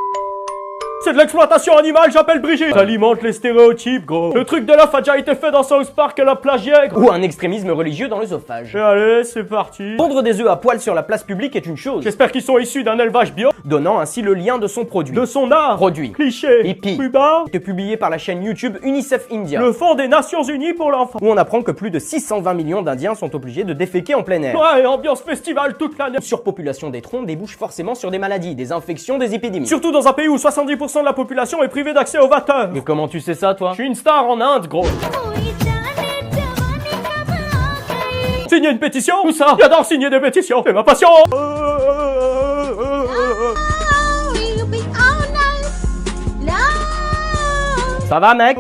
C'est de l'exploitation animale, j'appelle Brigitte. Ça alimente les stéréotypes, gros. Le truc de l'œuf a déjà été fait dans South Park et la plagiait, gros. Ou un extrémisme religieux dans l'œsophage. Et allez, c'est parti. Pondre des œufs à poil sur la place publique est une chose. J'espère qu'ils sont issus d'un élevage bio. Donnant ainsi le lien de son produit. De son art. Produit. Cliché. Hippie. Plus bas. Était publié par la chaîne YouTube UNICEF India. Le Fonds des Nations Unies pour l'enfant. Où on apprend que plus de 620 millions d'Indiens sont obligés de déféquer en plein air. Ouais, ambiance festival toute l'année. Surpopulation des troncs débouche forcément sur des maladies, des infections, des épidémies. Surtout dans un pays où 70% de la population est privée d'accès aux vapeurs. Mais comment tu sais ça, toi? Je suis une star en Inde, gros. Signer une pétition? Tout ça. J'adore signer des pétitions. C'est ma passion. Ça va, mec?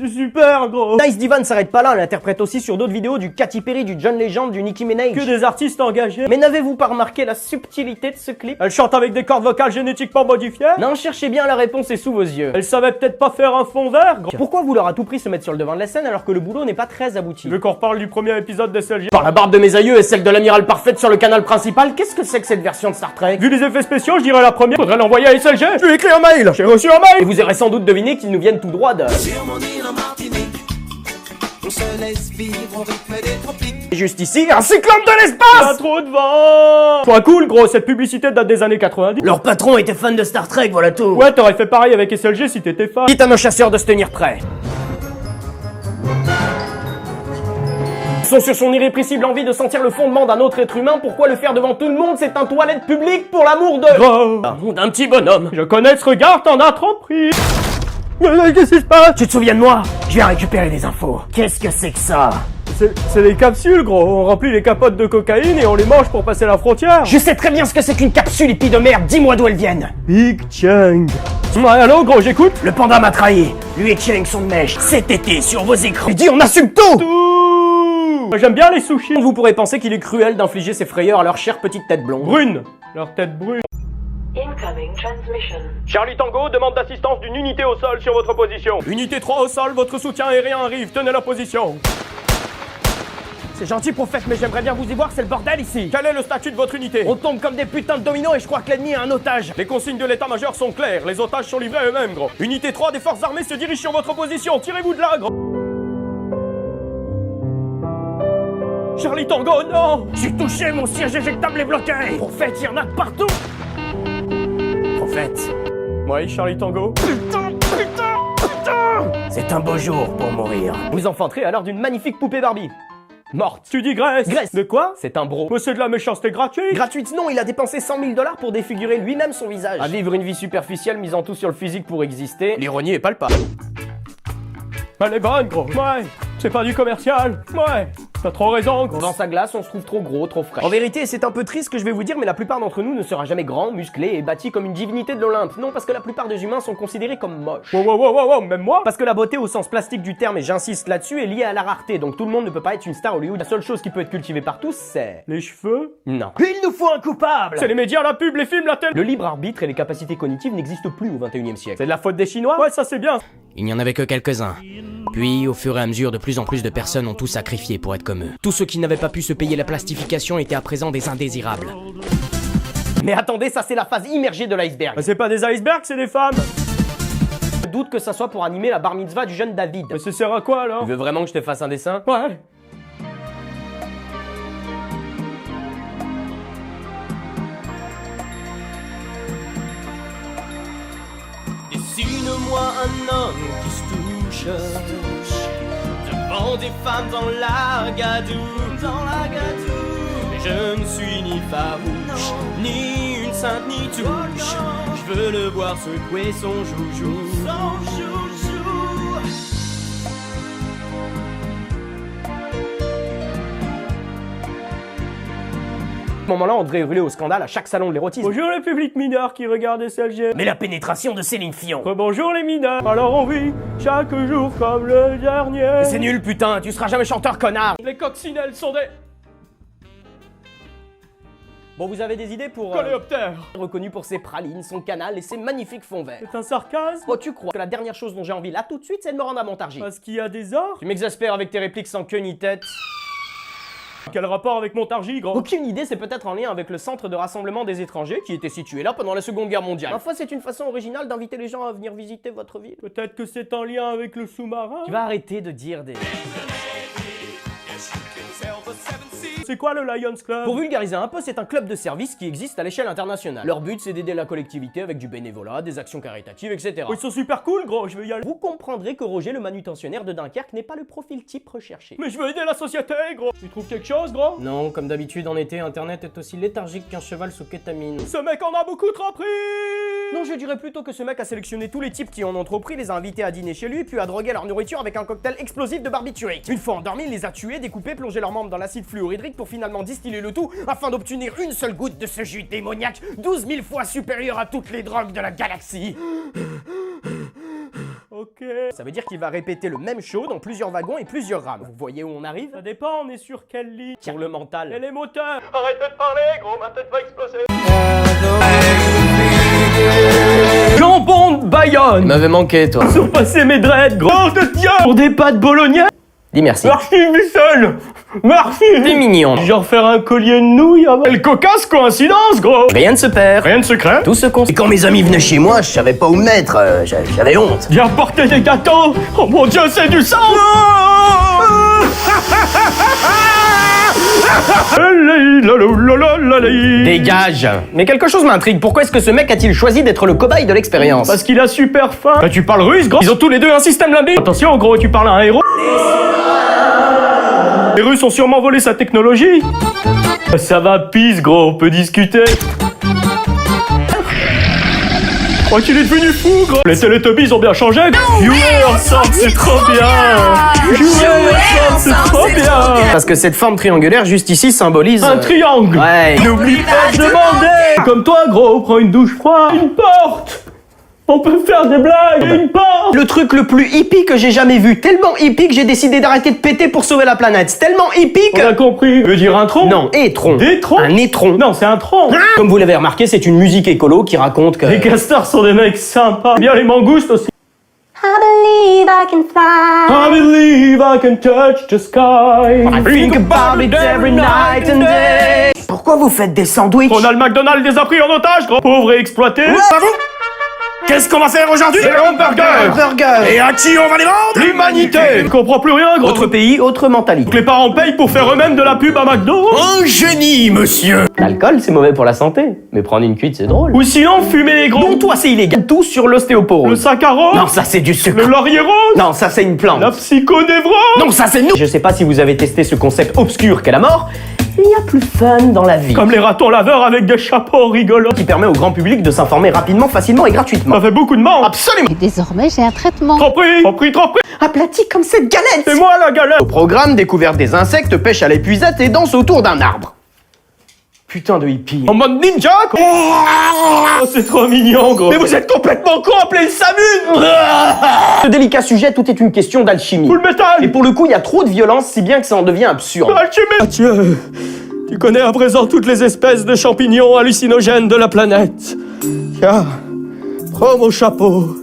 C'est super, gros. Nice Diva ne s'arrête pas là, elle interprète aussi sur d'autres vidéos du Katy Perry, du John Legend, du Nicki Minaj. Que des artistes engagés. Mais n'avez-vous pas remarqué la subtilité de ce clip? Elle chante avec des cordes vocales génétiquement modifiées. Non, cherchez bien, la réponse est sous vos yeux. Elle savait peut-être pas faire un fond vert, gros. Pourquoi vouloir à tout prix se mettre sur le devant de la scène alors que le boulot n'est pas très abouti? Tu veux qu'on reparle du premier épisode d'SLG? Par la barbe de mes aïeux et celle de l'amiral parfaite sur le canal principal, qu'est-ce que c'est que cette version de Star Trek? Vu les effets spéciaux, je dirais la première. Faudrait l'envoyer à SLG. Je lui ai écrit un mail. J'ai reçu un mail. Et vous aurez sans doute deviné qu'ils nous viennent tout droit de... Et juste ici, un cyclone de Il y a l'espace! trop de vent. Sois cool, gros. Cette publicité date des années 90. Leur patron était fan de Star Trek, voilà tout. Ouais, t'aurais fait pareil avec SLG si t'étais fan. Dites à nos chasseurs de se tenir prêts. Sont sur son irrépressible envie de sentir le fondement d'un autre être humain, pourquoi le faire devant tout le monde? C'est un toilette public pour l'amour de... Gros. D'un petit bonhomme. Je connais ce regard, t'en as trop pris. Qu'est-ce qui se passe? Tu te souviens de moi? Je viens récupérer des infos. Qu'est-ce que c'est que ça? C'est des capsules, gros. On remplit les capotes de cocaïne et on les mange pour passer la frontière. Je sais très bien ce que c'est qu'une capsule, hippie de merde. Dis-moi d'où elles viennent. Big Chang. Ouais, allô, gros, j'écoute. Le panda m'a trahi. Lui et Cheng sont de mèche. Cet été, sur vos écrans. Et dis, on assume tout! Moi, j'aime bien les sushis. Vous pourrez penser qu'il est cruel d'infliger ses frayeurs à leur chère petite tête blonde. Brune. Leur tête brune. Incoming transmission. Charlie Tango demande d'assistance d'une unité au sol sur votre position. Unité 3 au sol, votre soutien aérien arrive, tenez la position. C'est gentil, prophète, mais j'aimerais bien vous y voir, c'est le bordel ici. Quel est le statut de votre unité? On tombe comme des putains de dominos et je crois que l'ennemi a un otage. Les consignes de l'état-major sont claires, les otages sont livrés eux-mêmes, gros. Unité 3 des forces armées se dirige sur votre position, tirez-vous de là, gros. Charlie Tango, non! Je suis touché, mon siège éjectable est bloqué. Prophète, il y en a de partout. Prophète. Oui, Charlie Tango. C'est un beau jour pour mourir. Vous enfanterez alors d'une magnifique poupée Barbie. Morte. Tu dis Grèce? Grèce. De quoi? C'est un bro. Mais c'est de la méchanceté gratuite. Gratuite, non, il a dépensé 100 000 $ pour défigurer lui-même son visage. À vivre une vie superficielle misant tout sur le physique pour exister, l'ironie est palpable. Elle est bonne, gros. Ouais. C'est pas du commercial. Ouais. T'as trop raison, gros. Dans sa glace, on se trouve trop gros, trop frais. En vérité, c'est un peu triste ce que je vais vous dire, mais la plupart d'entre nous ne sera jamais grand, musclé et bâti comme une divinité de l'Olympe. Non, parce que la plupart des humains sont considérés comme moches. Wow, même moi? Parce que la beauté au sens plastique du terme, et j'insiste là-dessus, est liée à la rareté, donc tout le monde ne peut pas être une star Hollywood. La seule chose qui peut être cultivée par tous, c'est... Les cheveux? Non. Il nous faut un coupable. C'est les médias, la pub, les films, la télé. Le libre arbitre et les capacités cognitives n'existent plus au 21e siècle. C'est de la faute des Chinois? Ouais, ça c'est bien. Il n'y en avait que quelques-uns. Puis, au fur et à mesure, de plus en plus de personnes ont tout sacrifié pour être comme eux. Tous ceux qui n'avaient pas pu se payer la plastification étaient à présent des indésirables. Mais attendez, ça c'est la phase immergée de l'iceberg. Mais c'est pas des icebergs, c'est des femmes. Je doute que ça soit pour animer la bar mitzvah du jeune David. Mais ça sert à quoi alors? Tu veux vraiment que je te fasse un dessin? Ouais. moi un homme qui se touche devant des femmes dans la gadoue, Mais je ne suis ni farouche, ni une sainte ni touche. Je veux le voir secouer son joujou. À ce moment-là, on devrait hurler au scandale à chaque salon de l'érotisme. Bonjour le public mineur qui regarde SLG. Mais la pénétration de Céline Fion. Bonjour les mineurs. Alors on vit chaque jour comme le dernier. C'est nul, putain, tu seras jamais chanteur, connard. Les coccinelles sont des Bon, vous avez des idées pour... coléoptères. Reconnu pour ses pralines, son canal et ses magnifiques fonds verts. C'est un sarcasme. Oh, tu crois que la dernière chose dont j'ai envie là tout de suite, c'est de me rendre à Montargis? Parce qu'il y a des arts. Tu m'exaspères avec tes répliques sans queue ni tête. Quel rapport avec Montargis, grand? Aucune idée, c'est peut-être en lien avec le centre de rassemblement des étrangers qui était situé là pendant la Seconde Guerre mondiale. Parfois, c'est une façon originale d'inviter les gens à venir visiter votre ville. Peut-être que c'est en lien avec le sous-marin. Tu vas arrêter de dire des... C'est quoi le Lions Club? Pour vulgariser un peu, c'est un club de service qui existe à l'échelle internationale. Leur but, c'est d'aider la collectivité avec du bénévolat, des actions caritatives, etc. Ils sont super cool, gros, je veux y aller. Vous comprendrez que Roger, le manutentionnaire de Dunkerque, n'est pas le profil type recherché. Mais je veux aider la société, gros. Tu trouves quelque chose, gros? Non, comme d'habitude en été, Internet est aussi léthargique qu'un cheval sous kétamine. Ce mec en a beaucoup trop pris. Non, je dirais plutôt que ce mec a sélectionné tous les types qui en ont trop pris, les a invités à dîner chez lui, puis a drogué leur nourriture avec un cocktail explosif de barbiturique. Une fois endormis, il les a tués, découpés, plongé leurs membres dans l'acide fluorhydrique pour finalement distiller le tout afin d'obtenir une seule goutte de ce jus démoniaque 12 000 fois supérieur à toutes les drogues de la galaxie. Ok. Ça veut dire qu'il va répéter le même show dans plusieurs wagons et plusieurs rames. Vous voyez où on arrive? Ça dépend, on est sur quelle ligne? Sur le mental. Et les moteurs? Arrêtez de parler, gros, ma tête va exploser. Jambon de Bayonne. M'avait manqué, toi. Surpasser mes dreads, gros. Oh de Dieu. Pour des pâtes bolognaises. Dis merci. Merci, Michel. Merci. T'es mignon. Genre faire un collier de nouilles avant. Quelle cocasse coïncidence, gros. Rien ne se perd. Rien de secret. Tout se compte. Et quand mes amis venaient chez moi, je savais pas où me mettre, j'avais honte. Viens porter des gâteaux. Oh mon Dieu, c'est du sang. Dégage. Mais quelque chose m'intrigue. Pourquoi est-ce que ce mec a-t-il choisi d'être le cobaye de l'expérience? Parce qu'il a super faim. Bah, tu parles russe, gros. Ils ont tous les deux un système limbique. Attention, gros, tu parles à un héros. Les Russes ont sûrement volé sa technologie. Ça va, pisse, gros, on peut discuter. Oh, qu'il est devenu fou, gros. Les Teletubbies ont bien changé. Jouer ensemble, c'est trop bien. Jouer ensemble, c'est trop bien. Parce que cette forme triangulaire juste ici symbolise... Un triangle. Ouais. N'oublie pas de demander. Comme toi, gros, prends une douche froide. Une porte. On peut faire des blagues. Une porte. Le truc le plus hippie que j'ai jamais vu. Tellement hippie que j'ai décidé d'arrêter de péter pour sauver la planète. C'est tellement hippie que... On a compris. Tu veux dire un tronc? Non, étron. Des troncs? Un étron. Non, c'est un tronc. Comme vous l'avez remarqué, c'est une musique écolo qui raconte que... Les castors sont des mecs sympas. Bien les mangoustes aussi. I believe I can fly. I believe I can touch the sky. I think about it every night and day. Pourquoi vous faites des sandwichs? On a le McDonald's des a pris en otage, gros. Pauvre et exploité. Qu'est-ce qu'on va faire aujourd'hui? C'est un Burger. Et à qui on va les vendre? L'humanité. Je comprends plus rien, gros. Autre pays, autre mentalité. Que les parents payent pour faire eux-mêmes de la pub à McDo. Un génie, monsieur. L'alcool, c'est mauvais pour la santé. Mais prendre une cuite, c'est drôle. Ou sinon, fumer les gros. Bon, toi, c'est illégal. Tout sur Le l'ostéoporose. saccharose. Non, ça, c'est du sucre. Le laurier rose. Non, ça, c'est une plante. La psychonévrose. Non, ça, c'est nous. Je sais pas si vous avez testé ce concept obscur qu'est la mort. Il y a plus fun dans la vie. Comme les ratons laveurs avec des chapeaux rigolos. Qui permet au grand public de s'informer rapidement, facilement et gratuitement. Ça fait beaucoup de monde. Absolument. Et désormais, j'ai un traitement. Trop pris. Trop pris, trop pris. Aplati comme cette galette. C'est moi la galette. Au programme, découverte des insectes, pêche à l'épuisette et danse autour d'un arbre. Putain de hippie. En mode ninja, quoi. Oh, c'est trop mignon, gros. Mais vous êtes complètement con, appelez le SAMU. Ce délicat sujet, tout est une question d'alchimie. Full metal. Et pour le coup, il y a trop de violence, si bien que ça en devient absurde. Alchimie. Mathieu, tu connais à présent toutes les espèces de champignons hallucinogènes de la planète. Tiens, prends mon chapeau,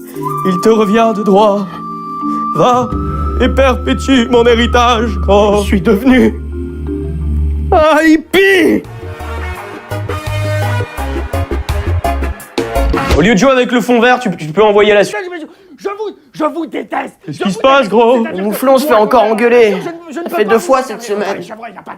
il te revient de droit. Va et perpétue mon héritage, gros. Je suis devenu un hippie. Au lieu de jouer avec le fond vert, tu peux envoyer la suite. Je vous déteste. Qu'est-ce qui se passe, gros? Mouflon se fait encore engueuler. Ça fait 2 fois cette semaine.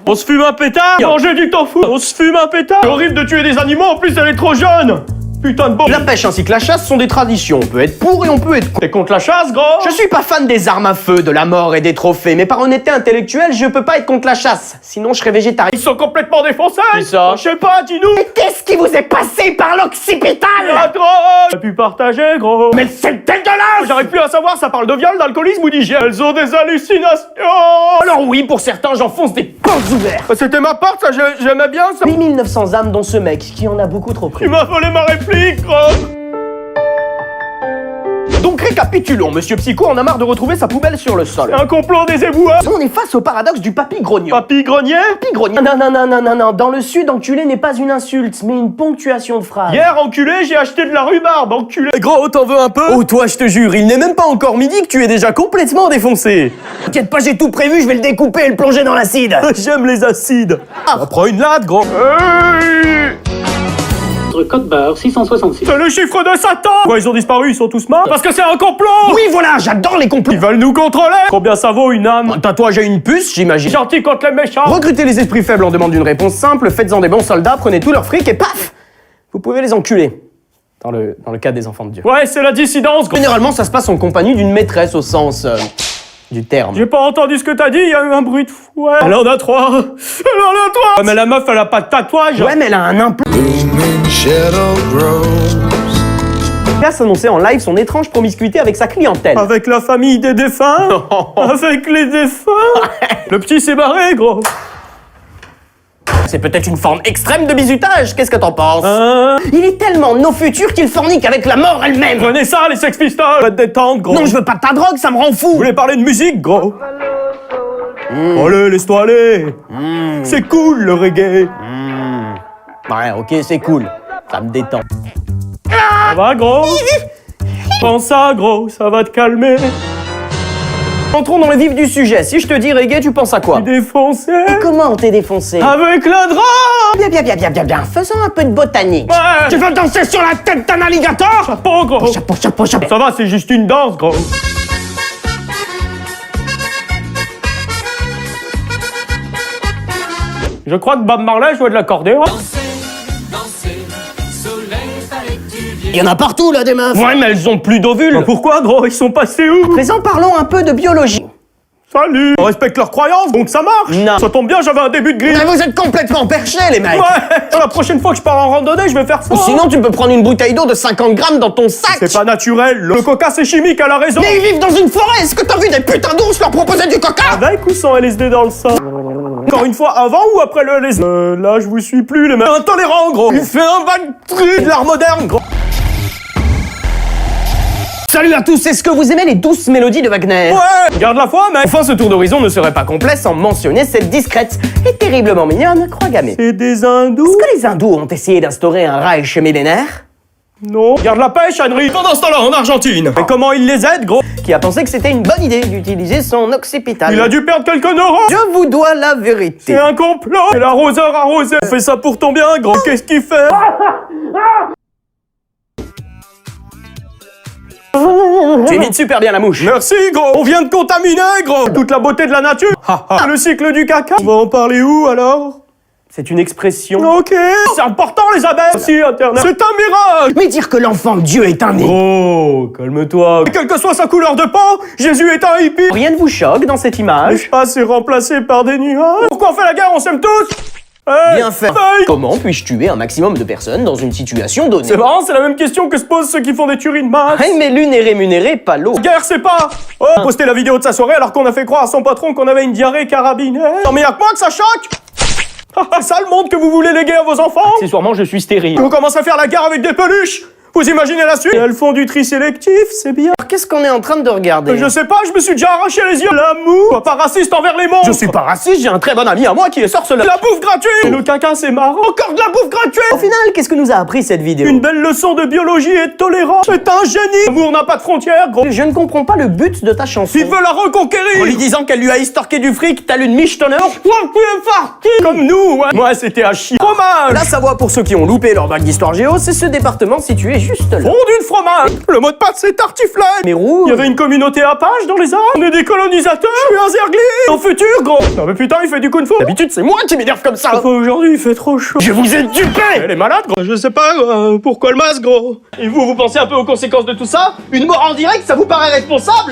On se fume un pétard. Manger du tofu. On se fume un pétard. C'est horrible de tuer des animaux, en plus elle est trop jeune. putain de bon. La pêche ainsi que la chasse sont des traditions. On peut être pour et on peut être contre. T'es contre la chasse, gros? Je suis pas fan des armes à feu, de la mort et des trophées, mais par honnêteté intellectuelle, je peux pas être contre la chasse. Sinon, je serais végétarien. Ils sont complètement défoncés. Qui ça? Je sais pas, dis-nous. Mais qu'est-ce qui vous est passé par l'occipital? La drogue. T'as pu partager, gros. Mais c'est dégueulasse! J'arrive plus à savoir, ça parle de viol, d'alcoolisme ou d'hygiène. Elles ont des hallucinations. Alors oui, pour certains, j'enfonce des portes ouvertes. C'était ma porte, ça, j'aimais bien ça. 8900 âmes dont ce mec qui en a beaucoup trop pris. Tu m'as volé ma réplique, gros. Donc récapitulons, Monsieur Psycho en a marre de retrouver sa poubelle sur le sol. Un complot des éboueurs. On est face au paradoxe du papy grognon. Papy grognier. Papy grognon. Non. Dans le sud, enculé n'est pas une insulte, mais une ponctuation de phrase. Hier, enculé, j'ai acheté de la rhubarbe, enculé. Gros, t'en veux un peu? Oh, toi, je te jure, il n'est même pas encore midi que tu es déjà complètement défoncé. T'inquiète pas, j'ai tout prévu, je vais le découper et le plonger dans l'acide. J'aime les acides. Prends une latte, gros. Code barre 666. C'est le chiffre de Satan. Pourquoi ils ont disparu? Ils sont tous morts? Parce que c'est un complot. Oui, voilà, j'adore les complots. Ils veulent nous contrôler. Combien ça vaut une âme? Un tatouage à une puce, j'imagine. Gentil contre les méchants. Recrutez les esprits faibles en demande d'une réponse simple, faites-en des bons soldats, prenez tout leur fric et paf, vous pouvez les enculer. Dans le cas des enfants de Dieu. Ouais, c'est la dissidence, gros. Généralement, ça se passe en compagnie d'une maîtresse au sens du terme. J'ai pas entendu ce que t'as dit, il y a eu un bruit de fouet. Elle en a 3. Elle en a 3. Mais la meuf, elle a pas de tatouage. Ouais, mais elle a un implant. Là s'annonçait en live son étrange promiscuité avec sa clientèle. Avec la famille des défunts. Avec les défunts. Le petit s'est barré, gros. C'est peut-être une forme extrême de bizutage, qu'est-ce que t'en penses? Il est tellement nos futurs qu'il fornique avec la mort elle-même. Prenez ça, les Sex Pistols. Va te détendre, gros. Non, je veux pas de ta drogue, ça me rend fou. Vous voulez parler de musique, gros? Allez, laisse-toi aller. C'est cool, le reggae. Ouais, ok, c'est cool. Ça me détend. Ça va, gros? Pense ça, gros, ça va te calmer. Entrons dans le vif du sujet. Si je te dis reggae, tu penses à quoi? Défoncé. Et comment on t'est défoncé? Avec la drogue. Bien. Faisons un peu de botanique. Ouais. Tu veux danser sur la tête d'un alligator? Chapeau, gros. Chapeau. Ça va, c'est juste une danse, gros. Je crois que Bob Marley jouait de l'accordéon. Il y en a partout, là, des meufs. Ouais, mais elles ont plus d'ovules. Bah pourquoi, gros? Ils sont passés où? À présent, parlons un peu de biologie. Salut. On respecte leurs croyances, donc ça marche. Non. Ça tombe bien, j'avais un début de grille. Mais vous êtes complètement perchés, les mecs. Ouais. La prochaine fois que je pars en randonnée, je vais faire ça. Ou sinon, tu peux prendre une bouteille d'eau de 50 grammes dans ton sac. C'est pas naturel. Le coca, c'est chimique, elle a raison. Mais ils vivent dans une forêt. Est-ce que t'as vu des putains d'ours leur proposer du coca? Avec ou sans LSD dans le sang? Encore une fois, avant ou après le LSD? Là, je vous suis plus, les mecs. Intolérant, gros. Il fait un vague truc de l'art moderne, gros. Salut à tous, est-ce que vous aimez les douces mélodies de Wagner? Ouais. Garde la foi, mec. Enfin, ce tour d'horizon ne serait pas complet sans mentionner cette discrète et terriblement mignonne croix gammée. C'est des hindous. Est-ce que les hindous ont essayé d'instaurer un Reich millénaire? Non. Garde la pêche, Henry. Pendant ce temps-là, en Argentine. Mais comment il les aide, gros? Qui a pensé que c'était une bonne idée d'utiliser son occipital. Il a dû perdre quelques neurones. Je vous dois la vérité. C'est un complot. C'est l'arroseur arrosé. On fait ça pour ton bien, gros. Qu'est-ce qu'il fait? Tu imites super bien la mouche. Merci, gros. On vient de contaminer, gros. Toute la beauté de la nature. Le cycle du caca. On va en parler où, alors? C'est une expression. Ok. C'est important, les abeilles. Merci, Internet. C'est un miracle. Mais dire que l'enfant de Dieu est un né. Oh, calme-toi. Quelle que soit sa couleur de peau, Jésus est un hippie. Rien ne vous choque dans cette image? L'espace est remplacé par des nuages. Pourquoi on fait la guerre? On s'aime tous. Hey, bien fait. Comment puis-je tuer un maximum de personnes dans une situation donnée? C'est marrant, c'est la même question que se posent ceux qui font des tueries de masse. Hey, mais l'une est rémunérée, pas l'autre. Guerre, c'est pas. Oh, poster la vidéo de sa soirée alors qu'on a fait croire à son patron qu'on avait une diarrhée carabinaire. Non mais y'a que moi que ça choque. C'est ça le monde que vous voulez léguer à vos enfants? Accessoirement, je suis stérile. On commence à faire la guerre avec des peluches. Vous imaginez la suite? Et elles font du tri sélectif, c'est bien. Alors, qu'est-ce qu'on est en train de regarder? Je sais pas, je me suis déjà arraché les yeux. L'amour. Sois pas raciste envers les monstres. Je suis pas raciste, j'ai un très bon ami à moi qui est sorceleur. La bouffe gratuite. Et le caca, c'est marrant. Encore de la bouffe gratuite. Au final, qu'est-ce que nous a appris cette vidéo? Une belle leçon de biologie et de tolérance. C'est un génie. L'amour n'a pas de frontières, gros. Je ne comprends pas le but de ta chanson. Il veut la reconquérir. En lui disant qu'elle lui a estorqué du fric, t'as une michetonneur. Toi, tu es farti. Comme nous, ouais. Moi, c'était à chier. Fromage. La Savoie, pour ceux qui ont loupé leur bac d'histoire géo, c'est ce département situé juste là. Fondu de fromage. Le mot de passe, c'est tartiflette. Mais rouge. Il y avait une communauté Apache dans les arbres. On est des colonisateurs. Je suis un zergli. Au futur, gros. Non mais putain, il fait du kung fu. D'habitude, c'est moi qui m'énerve comme ça. Enfin, aujourd'hui, il fait trop chaud. Je vous ai dupé. Elle est malade, gros. Je sais pas, pourquoi le masque, gros. Et vous pensez un peu aux conséquences de tout ça? Une mort en direct, ça vous paraît responsable?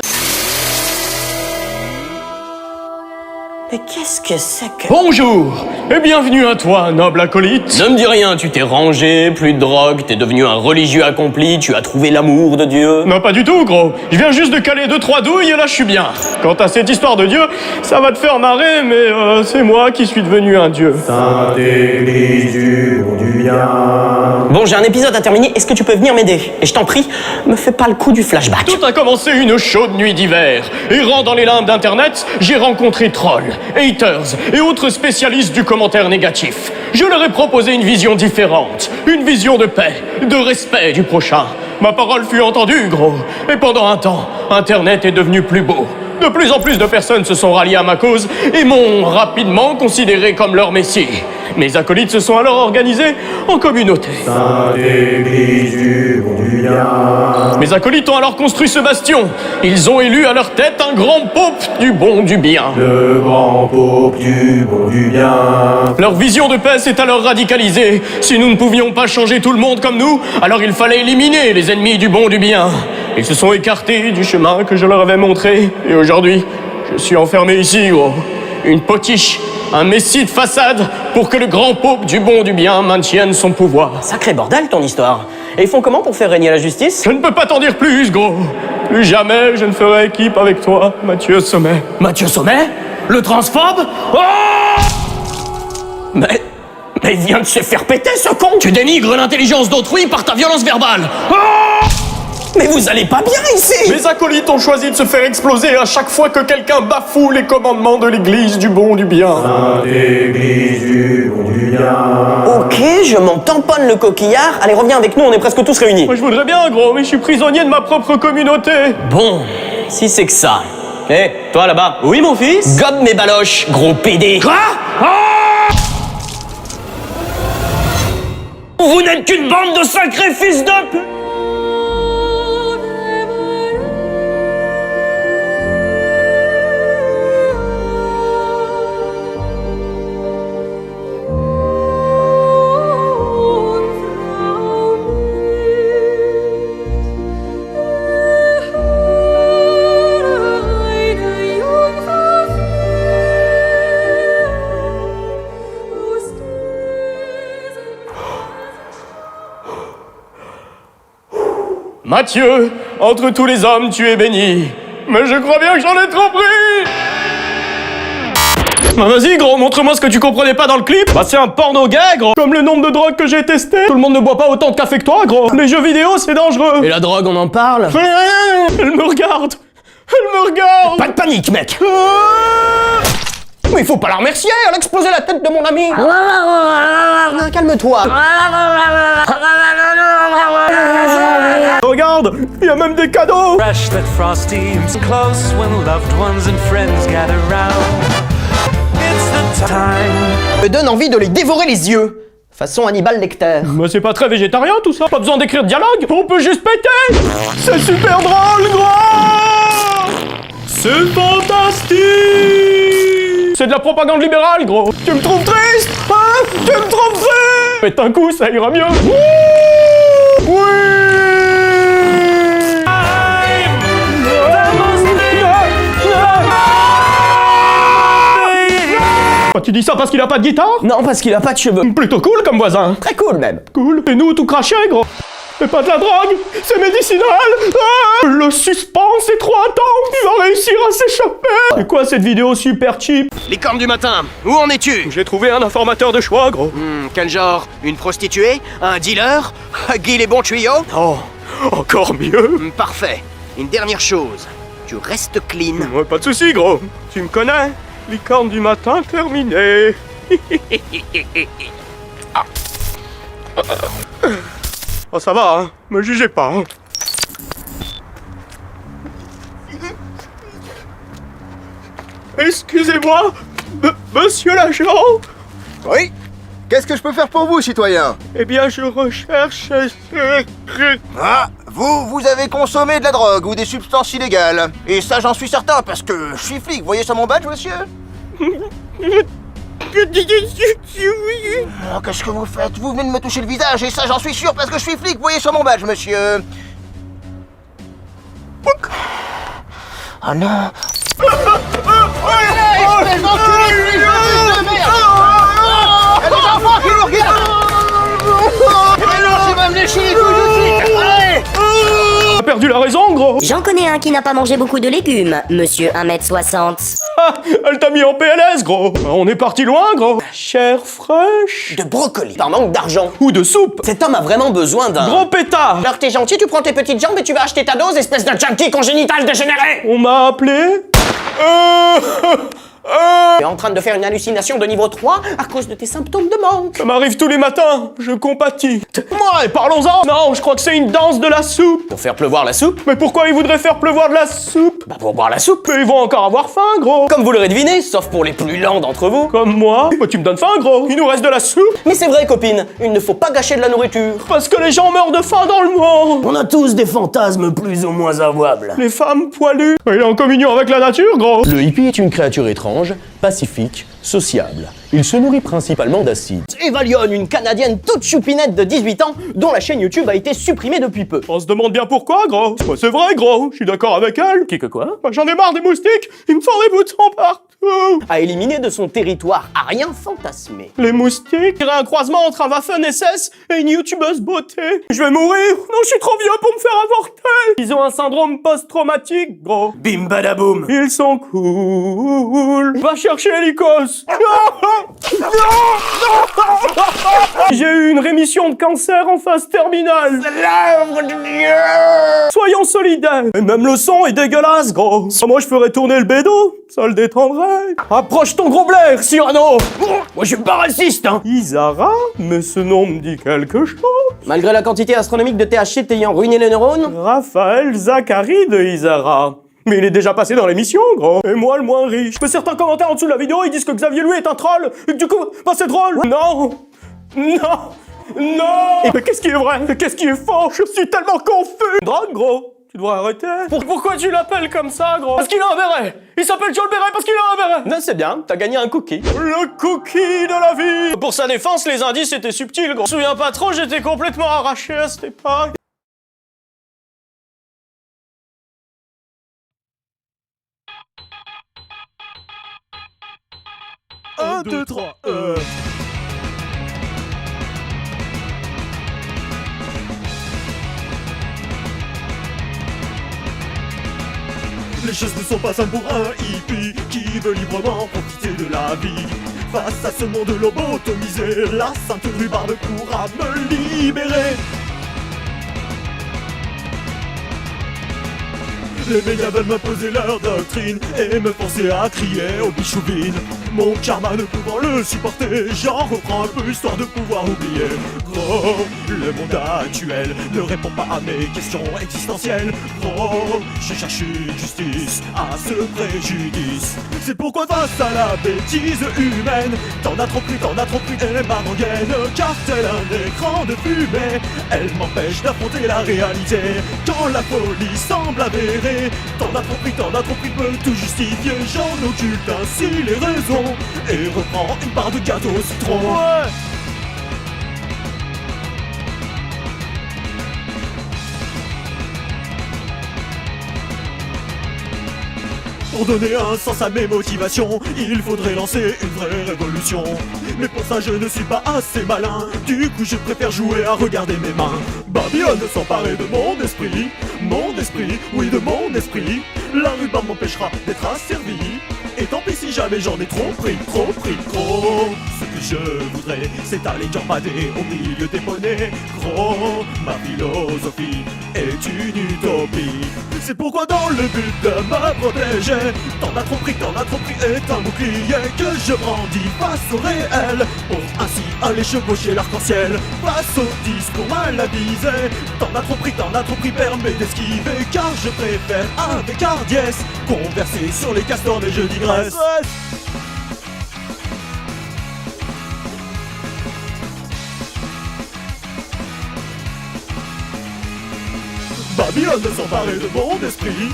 Mais qu'est-ce que c'est que... Bonjour et bienvenue à toi, noble acolyte. Ne me dis rien, tu t'es rangé, plus de drogue, t'es devenu un religieux accompli, tu as trouvé l'amour de Dieu. Non, pas du tout, gros. Je viens juste de caler 2-3 douilles et là, je suis bien. Quant à cette histoire de Dieu, ça va te faire marrer, mais c'est moi qui suis devenu un dieu. Sainte Église du bon du bien. Bon, j'ai un épisode à terminer, est-ce que tu peux venir m'aider? Et je t'en prie, me fais pas le coup du flashback. Tout a commencé une chaude nuit d'hiver. Errant dans les limbes d'internet, j'ai rencontré trolls, haters et autres spécialistes du commentaire négatif. Je leur ai proposé une vision différente, une vision de paix, de respect du prochain. Ma parole fut entendue, gros. Et pendant un temps, internet est devenu plus beau. De plus en plus de personnes se sont ralliées à ma cause et m'ont rapidement considéré comme leur messie. Mes acolytes se sont alors organisés en communauté. Sainte Église du bon du bien. Mes acolytes ont alors construit ce bastion. Ils ont élu à leur tête un grand pope du bon du bien. Le grand pope du bon du bien. Leur vision de paix s'est alors radicalisée. Si nous ne pouvions pas changer tout le monde comme nous, alors il fallait éliminer les ennemis du bon du bien. Ils se sont écartés du chemin que je leur avais montré. Et aujourd'hui, je suis enfermé ici, gros. Une potiche, un messie de façade pour que le grand pope du bon du bien maintienne son pouvoir. Sacré bordel ton histoire. Et ils font comment pour faire régner la justice? Je ne peux pas t'en dire plus, gros. Plus jamais je ne ferai équipe avec toi, Mathieu Sommet. Mathieu Sommet? Le transphobe? Oh! Mais il vient de se faire péter ce con! Tu dénigres l'intelligence d'autrui par ta violence verbale. Oh! Mais vous allez pas bien ici! Mes acolytes ont choisi de se faire exploser à chaque fois que quelqu'un bafoue les commandements de l'église du bon du bien. Sainte Église du bon du bien. Ok, je m'en tamponne le coquillard. Allez, reviens avec nous, on est presque tous réunis. Moi je voudrais bien, gros, mais je suis prisonnier de ma propre communauté. Bon, si c'est que ça. Hé, toi là-bas. Oui, mon fils? Gobe mes baloches, gros PD. Quoi? Vous n'êtes qu'une bande de sacrés fils de pute! Mathieu, entre tous les hommes, tu es béni. Mais je crois bien que j'en ai trop pris. Bah vas-y, gros, montre-moi ce que tu comprenais pas dans le clip. Bah c'est un porno gay, gros. Comme le nombre de drogues que j'ai testé. Tout le monde ne boit pas autant de café que toi, gros. Les jeux vidéo, c'est dangereux. Et la drogue, on en parle? Elle me regarde. Elle me regarde. Pas de panique, mec. Mais il faut pas la remercier, elle a explosé la tête de mon ami. Calme-toi. Regarde, il y a même des cadeaux. Fresh that frosty close when loved ones and friends gather round. It's the time. Me donne envie de les dévorer les yeux. Façon Hannibal Lecter. Mais c'est pas très végétarien tout ça. Pas besoin d'écrire de dialogue. On peut juste péter. C'est super drôle, gros. C'est fantastique. C'est de la propagande libérale, gros. Tu me trouves triste? Hein? Tu me trouves triste? Faites un coup, ça ira mieux. Oui. Tu dis ça parce qu'il a pas de guitare? Non, parce qu'il a pas de cheveux. Plutôt cool comme voisin. Très cool même. Cool. Et nous, tout craché, gros. C'est pas de la drogue, c'est médicinal. Ah, le suspense est trop intense. Il va réussir à s'échapper. C'est quoi cette vidéo super cheap? Licorne du matin, où en es-tu? J'ai trouvé un informateur de choix, gros. Quel genre? Une prostituée? Un dealer? Guy les bons tuyaux? Oh, encore mieux. Parfait. Une dernière chose, tu restes clean. Ouais, pas de soucis, gros. Tu me connais? Licorne du matin terminé. Oh, ça va, hein. Me jugez pas. Hein. Excusez-moi, monsieur l'agent. Oui? Qu'est-ce que je peux faire pour vous, citoyen? Eh bien, je recherche... Ah, vous avez consommé de la drogue ou des substances illégales. Et ça, j'en suis certain, parce que je suis flic. Vous voyez sur mon badge, monsieur? Oh, qu'est-ce que vous faites? Vous venez de me toucher le visage, et ça, j'en suis sûr, parce que je suis flic. Vous voyez sur mon badge, monsieur? Oh non. Espèce d'enculé de fils de merde! Il y a des enfants qui nous regardent! Mais non, tu vas me lécher les couilles tout de suite! Allez! T'as perdu la raison, gros! J'en connais un qui n'a pas mangé beaucoup de légumes, monsieur 1m60. Ah, elle t'a mis en PLS, gros! On est parti loin, gros! Chair fraîche! De brocoli, par manque d'argent. Ou de soupe! Cet homme a vraiment besoin d'un... Gros pétard! Alors t'es gentil, tu prends tes petites jambes et tu vas acheter ta dose, espèce de junkie congénital dégénéré! On m'a appelé... T'es en train de faire une hallucination de niveau 3 à cause de tes symptômes de manque. Ça m'arrive tous les matins, je compatis. Ouais, parlons-en. Non, je crois que c'est une danse de la soupe. Pour faire pleuvoir la soupe? Mais pourquoi ils voudraient faire pleuvoir de la soupe? Bah pour boire la soupe. Mais ils vont encore avoir faim, gros. Comme vous l'aurez deviné, sauf pour les plus lents d'entre vous. Comme moi? Bah tu me donnes faim, gros. Il nous reste de la soupe. Mais c'est vrai, copine, il ne faut pas gâcher de la nourriture. Parce que les gens meurent de faim dans le monde. On a tous des fantasmes plus ou moins avouables. Les femmes poilues. Il est en communion avec la nature, gros. Le hippie est une créature étrange, pacifique, sociable. Il se nourrit principalement d'acide. Evalion, une Canadienne toute choupinette de 18 ans, dont la chaîne YouTube a été supprimée depuis peu. On se demande bien pourquoi, gros. Bah, c'est vrai, gros. Je suis d'accord avec elle. Qui que quoi? Bah, j'en ai marre des moustiques. Ils me font des boutons partout. À éliminer de son territoire arien fantasmé. Les moustiques? Je dirais un croisement entre un Waffen-SS et une youtubeuse beauté. Je vais mourir. Non, je suis trop vieux pour me faire avorter. Ils ont un syndrome post-traumatique, gros. Bim badaboum. Ils sont cool. Va chercher Lycos. J'ai eu une rémission de cancer en phase terminale. L'œuvre de Dieu. Soyons solidaires. Et même le son est dégueulasse, gros. Moi, je ferais tourner le bédo. Ça le détendrait. Approche ton gros blaire, Cyrano. Moi, je suis pas raciste, hein. Isara? Mais ce nom me dit quelque chose. Malgré la quantité astronomique de THC t'ayant ruiné les neurones? Raphaël Zachary de Isara. Mais il est déjà passé dans l'émission, gros. Et moi, le moins riche. Mais certains commentaires en dessous de la vidéo, ils disent que Xavier Louis est un troll. Et que du coup, bah c'est drôle. Non. Non. Non. Mais qu'est-ce qui est vrai? Qu'est-ce qui est faux? Je suis tellement confus. Drogue, gros. Tu devrais arrêter. Pourquoi tu l'appelles comme ça, gros? Parce qu'il a un béret. Il s'appelle Joel Béret parce qu'il a un béret. Non, c'est bien, t'as gagné un cookie. Le cookie de la vie. Pour sa défense, les indices étaient subtils, gros. Je me souviens pas trop, j'étais complètement arraché à cette époque. 1, 2, 3, Les choses ne sont pas simples pour un hippie qui veut librement profiter de la vie. Face à ce monde lobotomisé, la sainte rhubarbe pourra me libérer. Les médias veulent m'imposer leur doctrine et me forcer à crier aux bichouvines. Mon karma ne pouvant le supporter, j'en reprends un peu histoire de pouvoir oublier. Gros, le monde actuel ne répond pas à mes questions existentielles. Gros, je cherche une justice à ce préjudice. C'est pourquoi face à la bêtise humaine, t'en as trop pris, elle est ma rengaine. Car tel un écran de fumée, elle m'empêche d'affronter la réalité. Quand la folie semble avérée, t'en as trop pris, peut tout justifier. J'en occulte ainsi les raisons et reprends une part de gâteau au citron. Ouais. Pour donner un sens à mes motivations, il faudrait lancer une vraie révolution. Mais pour ça je ne suis pas assez malin, du coup je préfère jouer à regarder mes mains. Babylone s'emparer de mon esprit, oui de mon esprit. La rhubarbe m'empêchera d'être asservi. Et tant pis si jamais j'en ai trop pris. Ce que je voudrais, c'est aller gambader au milieu des poneys. Gros, ma philosophie est une utopie. C'est pourquoi dans le but de me protéger, t'en as trop pris est un bouclier que je brandis face au réel, pour ainsi aller chevaucher l'arc-en-ciel. Face au discours mal avisé, t'en as trop pris, permet d'esquiver, car je préfère avec hardiesse converser sur les castors mais je digresse. Babylone de s'emparer de mon esprit,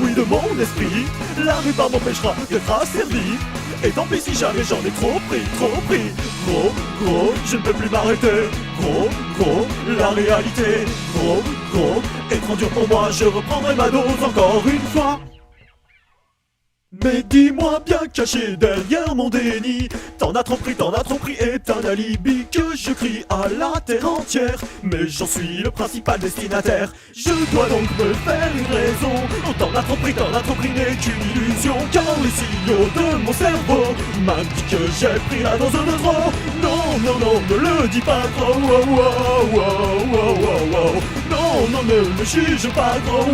oui de mon esprit. La rue par m'empêchera d'être asservi. Et tant pis si jamais j'en ai trop pris. Gros, je ne peux plus m'arrêter. Gros, la réalité. Gros, est trop dur pour moi, je reprendrai ma dose encore une fois. Mais dis-moi bien caché derrière mon déni, t'en as trop pris est un alibi que je crie à la terre entière. Mais j'en suis le principal destinataire, je dois donc me faire une raison. T'en as trop pris n'est qu'une illusion, car les signaux de mon cerveau m'indiquent que j'ai pris la dose de trop. Non, ne le dis pas trop, non, ne me juge pas trop,